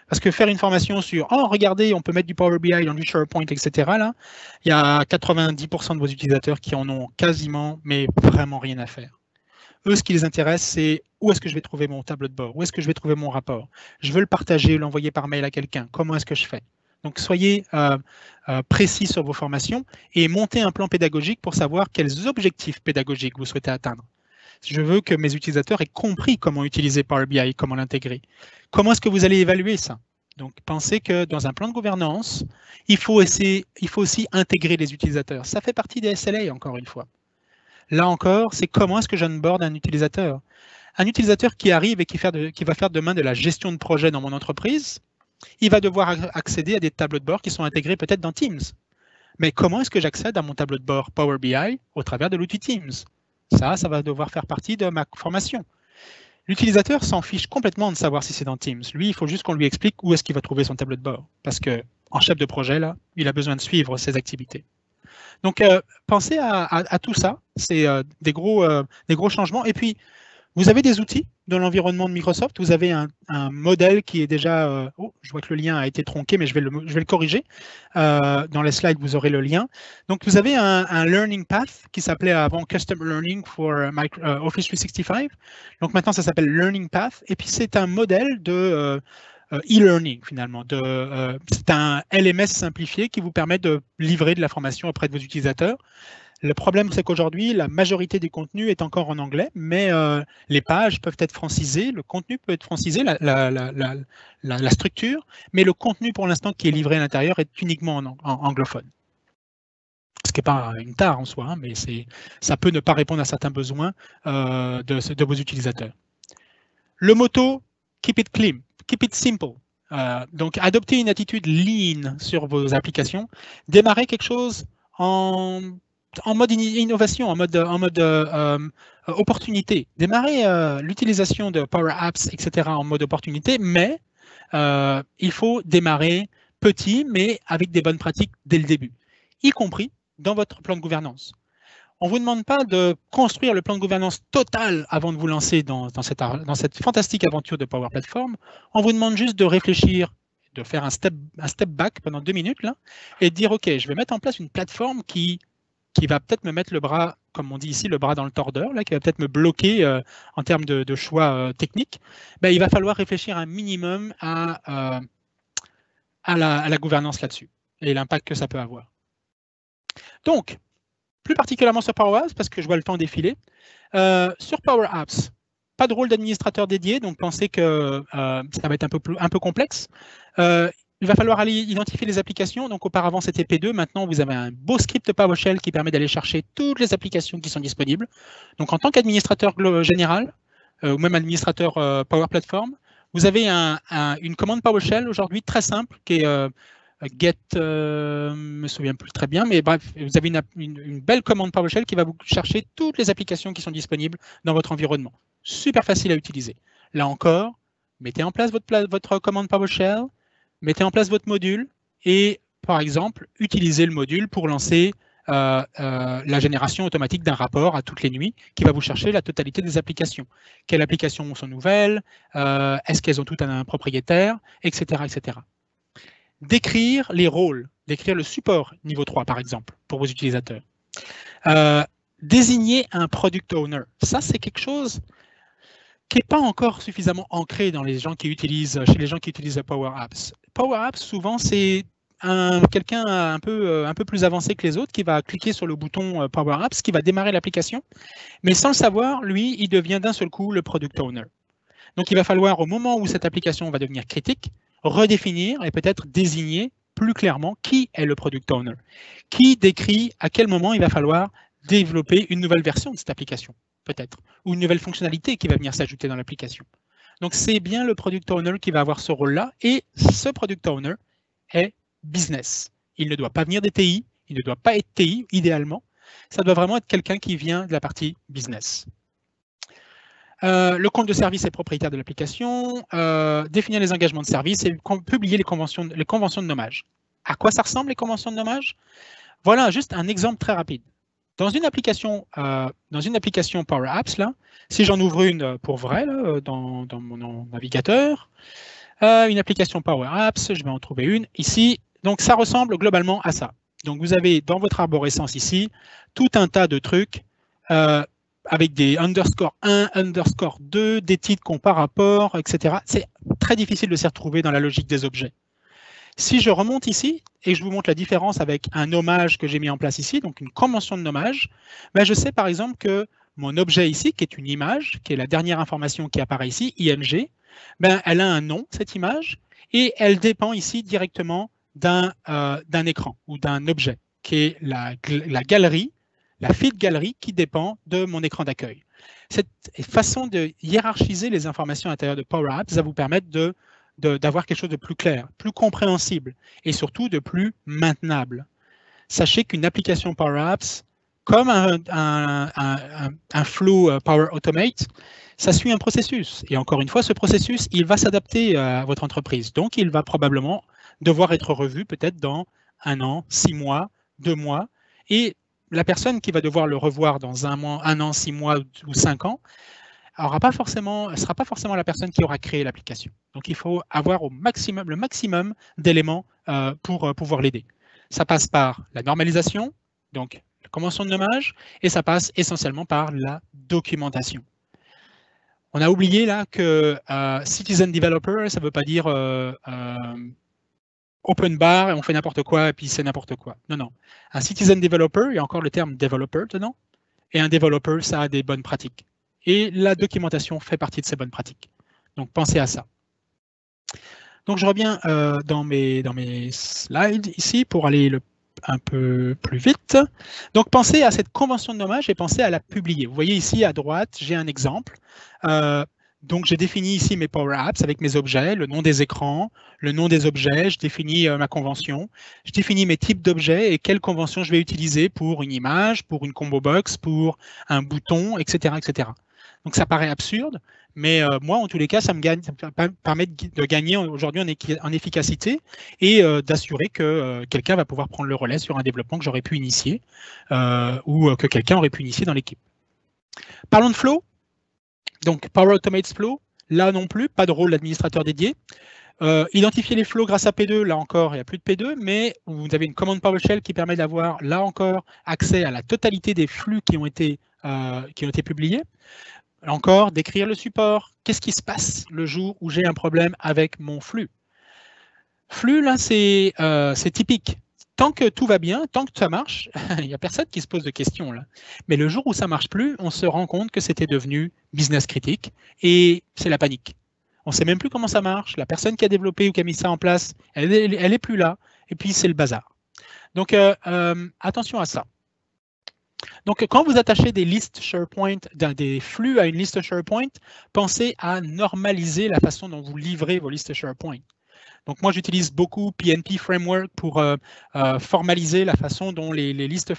Parce que faire une formation sur « Oh, regardez, on peut mettre du Power BI dans du SharePoint, etc. » là, il y a 90% de vos utilisateurs qui en ont quasiment, mais vraiment rien à faire. Eux, ce qui les intéresse, c'est où est-ce que je vais trouver mon tableau de bord, où est-ce que je vais trouver mon rapport. Je veux le partager, l'envoyer par mail à quelqu'un. Comment est-ce que je fais? Donc, soyez précis sur vos formations et montez un plan pédagogique pour savoir quels objectifs pédagogiques vous souhaitez atteindre. Je veux que mes utilisateurs aient compris comment utiliser Power BI, comment l'intégrer. Comment est-ce que vous allez évaluer ça? Donc, pensez que dans un plan de gouvernance, il faut aussi intégrer les utilisateurs. Ça fait partie des SLA, encore une fois. Là encore, c'est comment est-ce que j'onboard un utilisateur? Un utilisateur qui arrive et qui va faire demain de la gestion de projet dans mon entreprise, il va devoir accéder à des tableaux de bord qui sont intégrés peut-être dans Teams. Mais comment est-ce que j'accède à mon tableau de bord Power BI au travers de l'outil Teams? Ça va devoir faire partie de ma formation. L'utilisateur s'en fiche complètement de savoir si c'est dans Teams. Lui, il faut juste qu'on lui explique où est-ce qu'il va trouver son tableau de bord. Parce qu'en chef de projet, là, il a besoin de suivre ses activités. Donc, pensez à tout ça. C'est des gros changements. Et puis, vous avez des outils dans l'environnement de Microsoft. Vous avez un modèle qui est déjà... oh, je vois que le lien a été tronqué, mais je vais le corriger. Dans les slides, vous aurez le lien. Donc, vous avez un Learning Path qui s'appelait avant Custom Learning for Office 365. Donc, maintenant, ça s'appelle Learning Path. Et puis, c'est un modèle de e-learning, finalement. C'est un LMS simplifié qui vous permet de livrer de la formation auprès de vos utilisateurs. Le problème, c'est qu'aujourd'hui, la majorité des contenus est encore en anglais, mais les pages peuvent être francisées, le contenu peut être francisé, la structure, mais le contenu, pour l'instant, qui est livré à l'intérieur est uniquement en anglophone. Ce qui n'est pas une tare en soi, hein, mais ça peut ne pas répondre à certains besoins de vos utilisateurs. Le motto, keep it clean, keep it simple. Donc, adoptez une attitude lean sur vos applications. Démarrez quelque chose en mode innovation, en mode opportunité. Démarrer l'utilisation de Power Apps, etc. en mode opportunité, mais il faut démarrer petit, mais avec des bonnes pratiques dès le début, y compris dans votre plan de gouvernance. On ne vous demande pas de construire le plan de gouvernance total avant de vous lancer dans cette fantastique aventure de Power Platform. On vous demande juste de réfléchir, de faire un step back pendant 2 minutes là, et de dire « Ok, je vais mettre en place une plateforme qui va peut-être me mettre le bras comme on dit ici, le bras dans le tordeur, là, qui va peut-être me bloquer en termes de choix techniques, ben, il va falloir réfléchir un minimum à la gouvernance là-dessus et l'impact que ça peut avoir. Donc, plus particulièrement sur Power Apps, parce que je vois le temps défiler, sur Power Apps, pas de rôle d'administrateur dédié, donc pensez que ça va être un peu complexe. Il va falloir aller identifier les applications. Donc auparavant c'était P2, maintenant vous avez un beau script PowerShell qui permet d'aller chercher toutes les applications qui sont disponibles. Donc en tant qu'administrateur général, ou même administrateur Power Platform, vous avez une commande PowerShell aujourd'hui très simple qui est get, me souviens plus très bien, mais bref, vous avez une belle commande PowerShell qui va vous chercher toutes les applications qui sont disponibles dans votre environnement. Super facile à utiliser. Là encore, mettez en place votre commande PowerShell, mettez en place votre module et, par exemple, utilisez le module pour lancer la génération automatique d'un rapport à toutes les nuits qui va vous chercher la totalité des applications. Quelles applications sont nouvelles, est-ce qu'elles ont toutes un propriétaire, etc., etc. Décrire les rôles, décrire le support niveau 3, par exemple, pour vos utilisateurs. Désigner un product owner. Ça, c'est quelque chose qui n'est pas encore suffisamment ancré dans les gens qui utilisent, chez les gens qui utilisent Power Apps. Power Apps, souvent, c'est quelqu'un un peu plus avancé que les autres qui va cliquer sur le bouton Power Apps, qui va démarrer l'application, mais sans le savoir, lui, il devient d'un seul coup le product owner. Donc, il va falloir, au moment où cette application va devenir critique, redéfinir et peut-être désigner plus clairement qui est le product owner, qui décrit à quel moment il va falloir développer une nouvelle version de cette application, peut-être, ou une nouvelle fonctionnalité qui va venir s'ajouter dans l'application. Donc, c'est bien le product owner qui va avoir ce rôle-là, et ce product owner est business. Il ne doit pas venir des TI, il ne doit pas être TI, idéalement. Ça doit vraiment être quelqu'un qui vient de la partie business. Le compte de service est propriétaire de l'application, définir les engagements de service et publier les conventions de nommage. À quoi ça ressemble, les conventions de nommage? Voilà juste un exemple très rapide. Dans une application Power Apps, là, si j'en ouvre une pour vrai là, dans mon navigateur, une application Power Apps, je vais en trouver une ici. Donc, ça ressemble globalement à ça. Donc, vous avez dans votre arborescence ici tout un tas de trucs avec des underscore 1, underscore 2, des titres qui n'ont pas rapport, etc. C'est très difficile de s'y retrouver dans la logique des objets. Si je remonte ici et je vous montre la différence avec un nommage que j'ai mis en place ici, donc une convention de nommage, ben je sais par exemple que mon objet ici, qui est une image, qui est la dernière information qui apparaît ici, IMG, ben elle a un nom, cette image, et elle dépend ici directement d'un écran ou d'un objet, qui est la galerie, la feed galerie qui dépend de mon écran d'accueil. Cette façon de hiérarchiser les informations à l'intérieur de Power Apps va vous permettre d'avoir quelque chose de plus clair, plus compréhensible et surtout de plus maintenable. Sachez qu'une application Power Apps, comme un flow Power Automate, ça suit un processus. Et encore une fois, ce processus, il va s'adapter à votre entreprise. Donc, il va probablement devoir être revu peut-être dans 1 an, 6 mois, 2 mois. Et la personne qui va devoir le revoir dans 1 mois, 1 an, 6 mois ou 5 ans, ne sera pas forcément la personne qui aura créé l'application. Donc, il faut avoir le maximum d'éléments pour pouvoir l'aider. Ça passe par la normalisation, donc la convention de nommage, et ça passe essentiellement par la documentation. On a oublié là que Citizen Developer, ça ne veut pas dire open bar et on fait n'importe quoi et puis c'est n'importe quoi. Non, non. Un Citizen Developer, il y a encore le terme developer dedans, et un developer, ça a des bonnes pratiques. Et la documentation fait partie de ces bonnes pratiques. Donc, pensez à ça. Donc, je reviens dans mes slides ici pour aller un peu plus vite. Donc, pensez à cette convention de nommage et pensez à la publier. Vous voyez ici à droite, j'ai un exemple. Donc, j'ai défini ici mes Power Apps avec mes objets, le nom des écrans, le nom des objets, je définis ma convention, je définis mes types d'objets et quelle convention je vais utiliser pour une image, pour une combo box, pour un bouton, etc., etc. Donc, ça paraît absurde, mais moi, en tous les cas, ça me permet de gagner aujourd'hui en efficacité et d'assurer que quelqu'un va pouvoir prendre le relais sur un développement que j'aurais pu initier ou que quelqu'un aurait pu initier dans l'équipe. Parlons de Flow. Donc, Power Automate Flow, là non plus, pas de rôle d'administrateur dédié. Identifier les flows grâce à P2, là encore, il n'y a plus de P2, mais vous avez une commande PowerShell qui permet d'avoir, là encore, accès à la totalité des flux qui ont été publiés. Là encore, décrire le support. Qu'est-ce qui se passe le jour où j'ai un problème avec mon flux? Flux, là, c'est typique. Tant que tout va bien, tant que ça marche, il n'y a personne qui se pose de questions là. Mais le jour où ça ne marche plus, on se rend compte que c'était devenu business critique et c'est la panique. On ne sait même plus comment ça marche. La personne qui a développé ou qui a mis ça en place, elle est plus là. Et puis, c'est le bazar. Donc, attention à ça. Donc, quand vous attachez des listes SharePoint, des flux à une liste SharePoint, pensez à normaliser la façon dont vous livrez vos listes SharePoint. Donc, moi, j'utilise beaucoup PNP Framework pour formaliser la façon dont les listes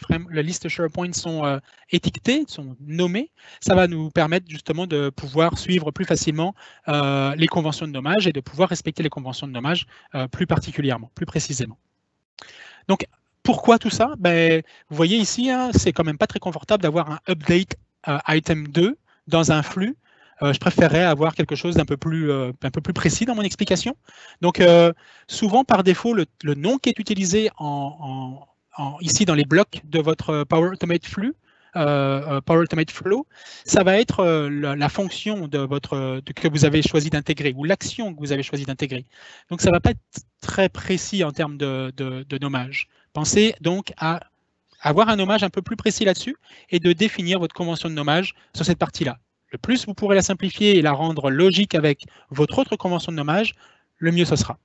SharePoint sont étiquetées, sont nommées. Ça va nous permettre justement de pouvoir suivre plus facilement les conventions de nommage et de pouvoir respecter les conventions de nommage plus particulièrement, plus précisément. Donc, pourquoi tout ça? Ben, vous voyez ici, hein, c'est quand même pas très confortable d'avoir un update item 2 dans un flux. Je préférerais avoir quelque chose d'un peu plus précis dans mon explication. Donc, souvent, par défaut, le nom qui est utilisé ici dans les blocs de votre Power Automate Flux, Power Automate Flow, ça va être la fonction que vous avez choisi d'intégrer ou l'action que vous avez choisi d'intégrer. Donc, ça ne va pas être très précis en termes de nommage. Pensez donc à avoir un nommage un peu plus précis là-dessus et de définir votre convention de nommage sur cette partie-là. Le plus vous pourrez la simplifier et la rendre logique avec votre autre convention de nommage, le mieux ce sera.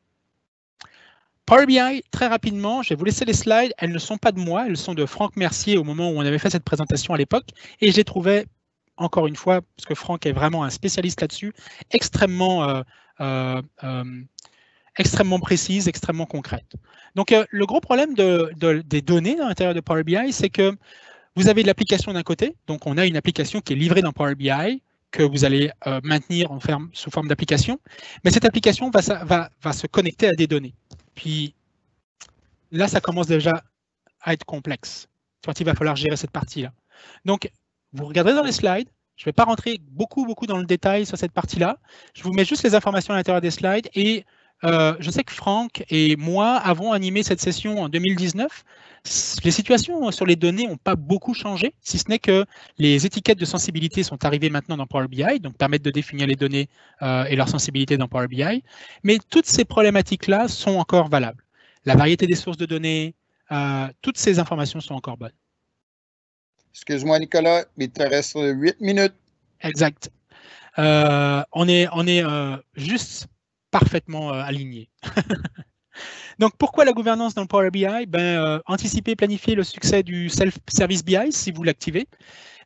Power BI, très rapidement, je vais vous laisser les slides. Elles ne sont pas de moi, elles sont de Franck Mercier au moment où on avait fait cette présentation à l'époque. Et je les trouvais, encore une fois, parce que Franck est vraiment un spécialiste là-dessus, extrêmement précises, extrêmement concrètes. Donc, le gros problème des données à l'intérieur de Power BI, c'est que vous avez de l'application d'un côté, donc on a une application qui est livrée dans Power BI, que vous allez maintenir sous forme d'application, mais cette application va se connecter à des données. Puis là, ça commence déjà à être complexe, quand il va falloir gérer cette partie-là. Donc, vous regarderez dans les slides, je ne vais pas rentrer beaucoup dans le détail sur cette partie-là, je vous mets juste les informations à l'intérieur des slides et je sais que Franck et moi avons animé cette session en 2019. Les situations sur les données n'ont pas beaucoup changé, si ce n'est que les étiquettes de sensibilité sont arrivées maintenant dans Power BI, donc permettent de définir les données et leur sensibilité dans Power BI. Mais toutes ces problématiques-là sont encore valables. La variété des sources de données, toutes ces informations sont encore bonnes. Excuse-moi, Nicolas, il te reste 8 minutes. Exact. On est juste parfaitement aligné. Donc, pourquoi la gouvernance dans le Power BI? Anticiper, planifier le succès du Self-Service BI si vous l'activez.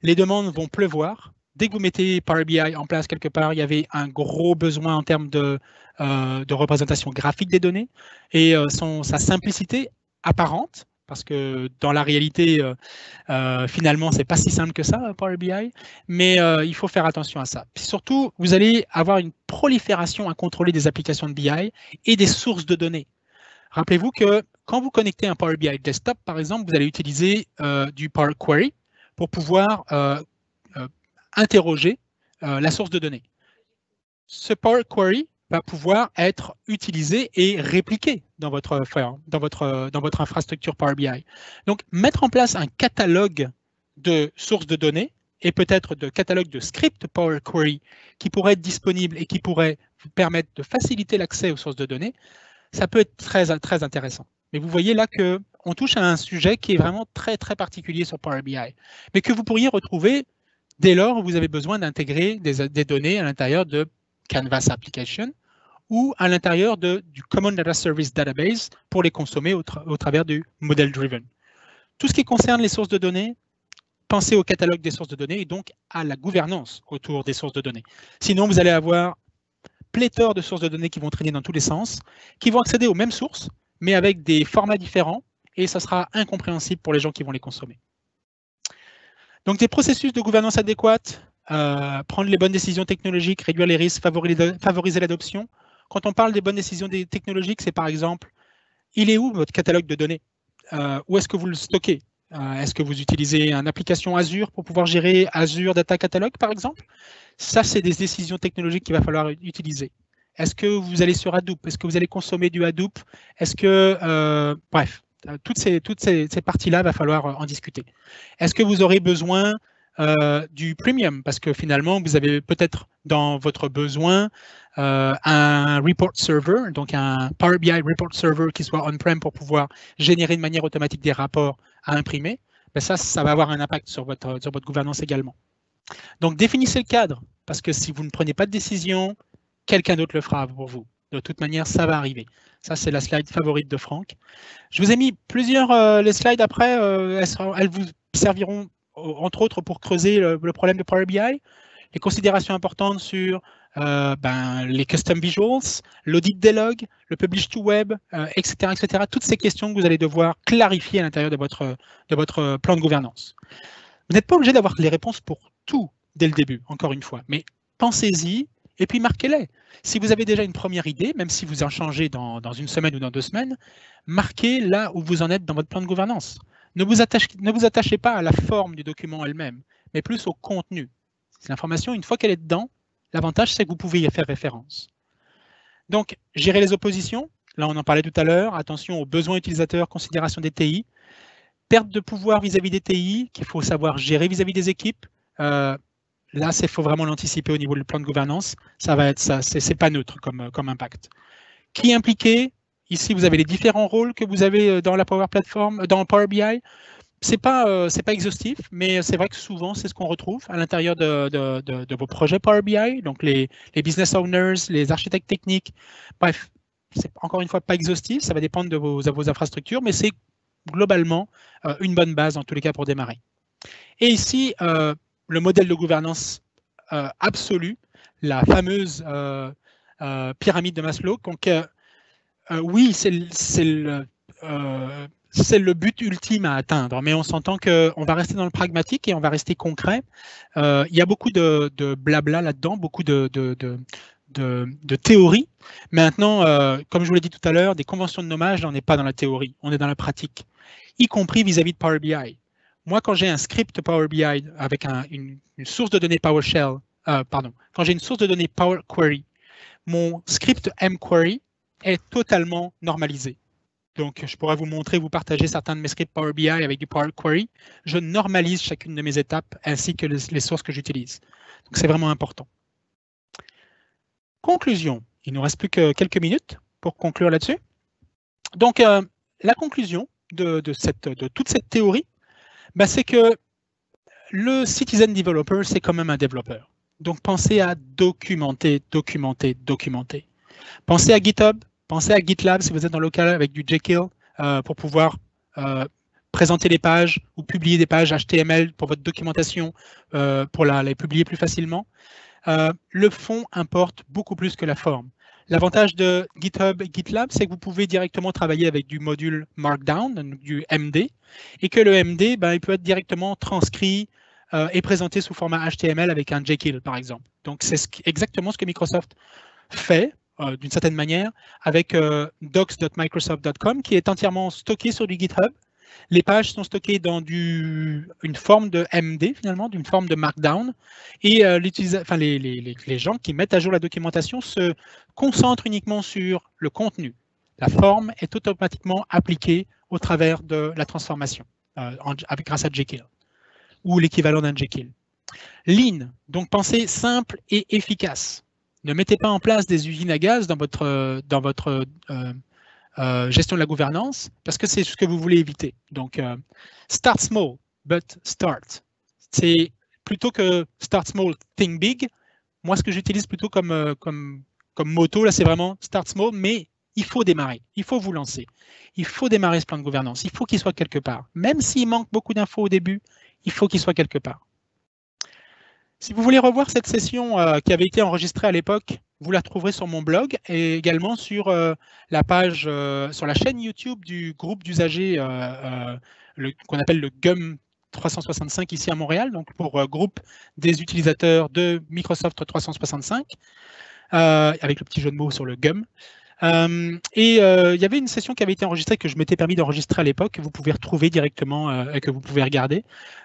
Les demandes vont pleuvoir. Dès que vous mettez Power BI en place quelque part, il y avait un gros besoin en termes de représentation graphique des données et sa simplicité apparente, parce que dans la réalité, finalement, ce n'est pas si simple que ça, Power BI, mais il faut faire attention à ça. Puis surtout, vous allez avoir une prolifération incontrôlée des applications de BI et des sources de données. Rappelez-vous que quand vous connectez un Power BI Desktop, par exemple, vous allez utiliser du Power Query pour pouvoir interroger la source de données. Ce Power Query va pouvoir être utilisé et répliqué dans votre infrastructure Power BI. Donc, mettre en place un catalogue de sources de données et peut-être de catalogue de scripts Power Query qui pourrait être disponible et qui pourrait vous permettre de faciliter l'accès aux sources de données, ça peut être très, très intéressant. Mais vous voyez là qu'on touche à un sujet qui est vraiment très, très particulier sur Power BI, mais que vous pourriez retrouver dès lors où vous avez besoin d'intégrer des données à l'intérieur de Canvas Application ou à l'intérieur du Common Data Service Database pour les consommer au travers du Model Driven. Tout ce qui concerne les sources de données, pensez au catalogue des sources de données et donc à la gouvernance autour des sources de données. Sinon, vous allez avoir pléthore de sources de données qui vont traîner dans tous les sens, qui vont accéder aux mêmes sources, mais avec des formats différents, et ça sera incompréhensible pour les gens qui vont les consommer. Donc, des processus de gouvernance adéquates, prendre les bonnes décisions technologiques, réduire les risques, favoriser l'adoption. Quand on parle des bonnes décisions technologiques, c'est par exemple, il est où votre catalogue de données? Où est-ce que vous le stockez? Est-ce que vous utilisez une application Azure pour pouvoir gérer Azure Data Catalog, par exemple? Ça, c'est des décisions technologiques qu'il va falloir utiliser. Est-ce que vous allez sur Hadoop? Est-ce que vous allez consommer du Hadoop? Est-ce que, bref, toutes ces parties-là, il va falloir en discuter. Est-ce que vous aurez besoin du premium? Parce que finalement, vous avez peut-être dans votre besoin un report server, donc un Power BI report server qui soit on-prem pour pouvoir générer de manière automatique des rapports à imprimer. Ben ça va avoir un impact sur votre gouvernance également. Donc, définissez le cadre, parce que si vous ne prenez pas de décision, quelqu'un d'autre le fera pour vous. De toute manière, ça va arriver. Ça, c'est la slide favorite de Franck. Je vous ai mis plusieurs, les slides après, elles vous serviront entre autres pour creuser le problème de Power BI, les considérations importantes sur les custom visuals, l'audit des logs, le publish to web, etc., etc. Toutes ces questions que vous allez devoir clarifier à l'intérieur de votre plan de gouvernance. Vous n'êtes pas obligé d'avoir les réponses pour tout dès le début, encore une fois, mais pensez-y et puis marquez-les. Si vous avez déjà une première idée, même si vous en changez dans une semaine ou dans 2 semaines, marquez là où vous en êtes dans votre plan de gouvernance. Ne vous attachez pas à la forme du document elle-même, mais plus au contenu. L'information, une fois qu'elle est dedans, l'avantage, c'est que vous pouvez y faire référence. Donc, gérer les oppositions. Là, on en parlait tout à l'heure. Attention aux besoins utilisateurs, considération des TI. Perte de pouvoir vis-à-vis des TI, qu'il faut savoir gérer vis-à-vis des équipes. Là, il faut vraiment l'anticiper au niveau du plan de gouvernance. Ça va être ça, c'est pas neutre comme impact. Qui est impliqué? Ici, vous avez les différents rôles que vous avez dans la Power Platform, dans Power BI. C'est pas exhaustif, mais c'est vrai que souvent, c'est ce qu'on retrouve à l'intérieur de vos projets Power BI, donc les business owners, les architectes techniques. Bref, c'est encore une fois pas exhaustif, ça va dépendre de vos infrastructures, mais c'est globalement une bonne base, en tous les cas, pour démarrer. Et ici, le modèle de gouvernance absolu, la fameuse pyramide de Maslow. Donc, oui, c'est le but ultime à atteindre, mais on s'entend qu'on va rester dans le pragmatique et on va rester concret. Il y a beaucoup de blabla là-dedans, beaucoup de théorie. Maintenant, comme je vous l'ai dit tout à l'heure, des conventions de nommage, on n'est pas dans la théorie, on est dans la pratique, y compris vis-à-vis de Power BI. Moi, quand j'ai un script Power BI avec une source de données PowerShell, quand j'ai une source de données Power Query, mon script mQuery est totalement normalisé. Donc, je pourrais vous montrer, vous partager certains de mes scripts Power BI avec du Power Query. Je normalise chacune de mes étapes ainsi que les sources que j'utilise. Donc, c'est vraiment important. Conclusion. Il ne nous reste plus que quelques minutes pour conclure là-dessus. Donc, la conclusion de toute cette théorie, c'est que le citizen developer, c'est quand même un développeur. Donc, pensez à documenter, documenter, documenter. Pensez à GitHub, pensez à GitLab si vous êtes dans le local avec du Jekyll pour pouvoir présenter les pages ou publier des pages HTML pour votre documentation pour les publier plus facilement. Le fond importe beaucoup plus que la forme. L'avantage de GitHub et GitLab, c'est que vous pouvez directement travailler avec du module Markdown, donc du MD, et que le MD, il peut être directement transcrit et présenté sous format HTML avec un Jekyll, par exemple. Donc, c'est exactement ce que Microsoft fait, d'une certaine manière, avec docs.microsoft.com, qui est entièrement stocké sur du GitHub. Les pages sont stockées dans une forme de MD, finalement, d'une forme de Markdown. Et les gens qui mettent à jour la documentation se concentrent uniquement sur le contenu. La forme est automatiquement appliquée au travers de la transformation, grâce à Jekyll, ou l'équivalent d'un Jekyll. Lean, donc pensez simple et efficace. Ne mettez pas en place des usines à gaz dans votre gestion de la gouvernance, parce que c'est ce que vous voulez éviter. Donc, start small, but start. C'est plutôt que start small, think big. Moi, ce que j'utilise plutôt comme motto, là, c'est vraiment start small, mais il faut démarrer, il faut vous lancer. Il faut démarrer ce plan de gouvernance, il faut qu'il soit quelque part. Même s'il manque beaucoup d'infos au début, il faut qu'il soit quelque part. Si vous voulez revoir cette session qui avait été enregistrée à l'époque, vous la trouverez sur mon blog et également sur la page, sur la chaîne YouTube du groupe d'usagers qu'on appelle le GUM 365 ici à Montréal, donc pour groupe des utilisateurs de Microsoft 365, avec le petit jeu de mots sur le GUM. Il y avait une session qui avait été enregistrée, que je m'étais permis d'enregistrer à l'époque, que vous pouvez retrouver directement et que vous pouvez regarder.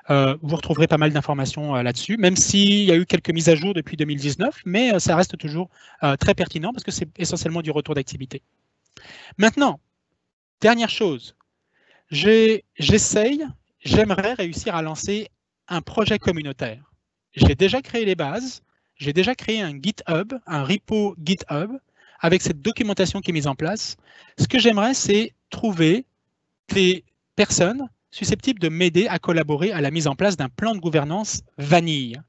Vous retrouverez pas mal d'informations là-dessus, même s'il y a eu quelques mises à jour depuis 2019, mais ça reste toujours très pertinent parce que c'est essentiellement du retour d'activité. Maintenant, dernière chose, j'aimerais réussir à lancer un projet communautaire. J'ai déjà créé les bases, j'ai déjà créé un GitHub, un repo GitHub, avec cette documentation qui est mise en place. Ce que j'aimerais, c'est trouver des personnes susceptibles de m'aider à collaborer à la mise en place d'un plan de gouvernance vanille.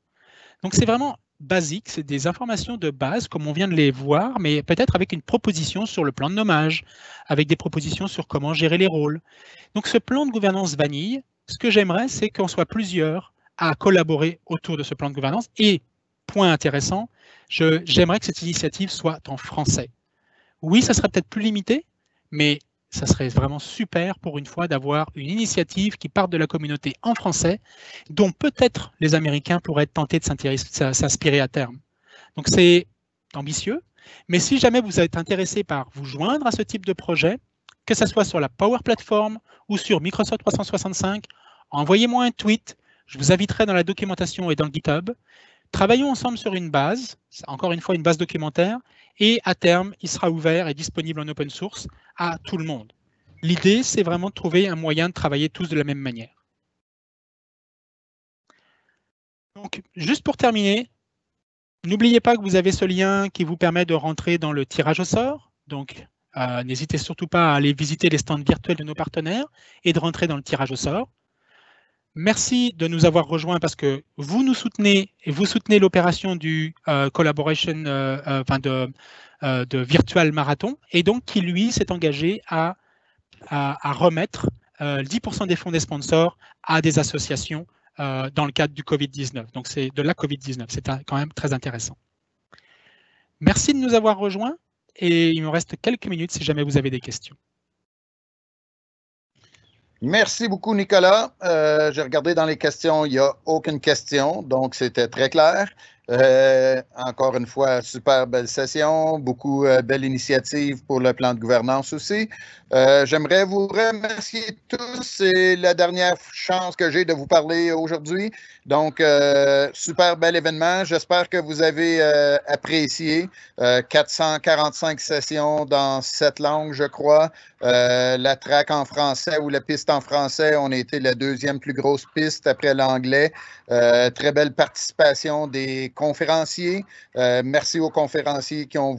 Donc c'est vraiment basique, c'est des informations de base, comme on vient de les voir, mais peut-être avec une proposition sur le plan de nommage, avec des propositions sur comment gérer les rôles. Donc ce plan de gouvernance vanille, ce que j'aimerais, c'est qu'on soit plusieurs à collaborer autour de ce plan de gouvernance. Et, point intéressant, j'aimerais que cette initiative soit en français. Oui, ça serait peut-être plus limité, mais ça serait vraiment super pour une fois d'avoir une initiative qui parte de la communauté en français, dont peut-être les Américains pourraient être tentés de s'inspirer à terme. Donc c'est ambitieux, mais si jamais vous êtes intéressé par vous joindre à ce type de projet, que ce soit sur la Power Platform ou sur Microsoft 365, envoyez-moi un tweet, je vous inviterai dans la documentation et dans le GitHub. Travaillons ensemble sur une base, encore une fois une base documentaire, et à terme, il sera ouvert et disponible en open source à tout le monde. L'idée, c'est vraiment de trouver un moyen de travailler tous de la même manière. Donc, juste pour terminer, n'oubliez pas que vous avez ce lien qui vous permet de rentrer dans le tirage au sort. Donc, n'hésitez surtout pas à aller visiter les stands virtuels de nos partenaires et de rentrer dans le tirage au sort. Merci de nous avoir rejoints parce que vous nous soutenez et vous soutenez l'opération du collaboration, de Virtual Marathon, et donc qui, lui, s'est engagé à remettre 10% des fonds des sponsors à des associations dans le cadre du Covid-19. Donc, c'est de la Covid-19. C'est quand même très intéressant. Merci de nous avoir rejoints et il me reste quelques minutes si jamais vous avez des questions. Merci beaucoup, Nicolas. J'ai regardé dans les questions, il n'y a aucune question, donc c'était très clair. Encore une fois, super belle session, beaucoup belle initiative pour le plan de gouvernance aussi. J'aimerais vous remercier tous. C'est la dernière chance que j'ai de vous parler aujourd'hui. Donc, super bel événement. J'espère que vous avez apprécié. 445 sessions dans 7 langues, je crois. La track en français ou la piste en français, on a été la deuxième plus grosse piste après l'anglais. Très belle participation des conférenciers. Merci aux conférenciers qui ont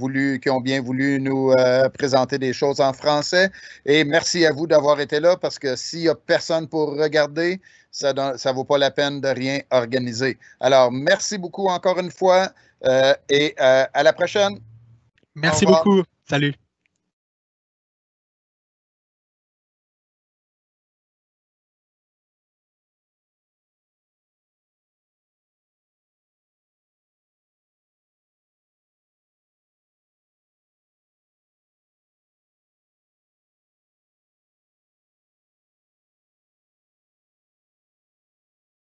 bien voulu nous présenter des choses en français. Et merci à vous d'avoir été là parce que s'il n'y a personne pour regarder, ça ne vaut pas la peine de rien organiser. Alors, merci beaucoup encore une fois et à la prochaine. Merci beaucoup. Salut.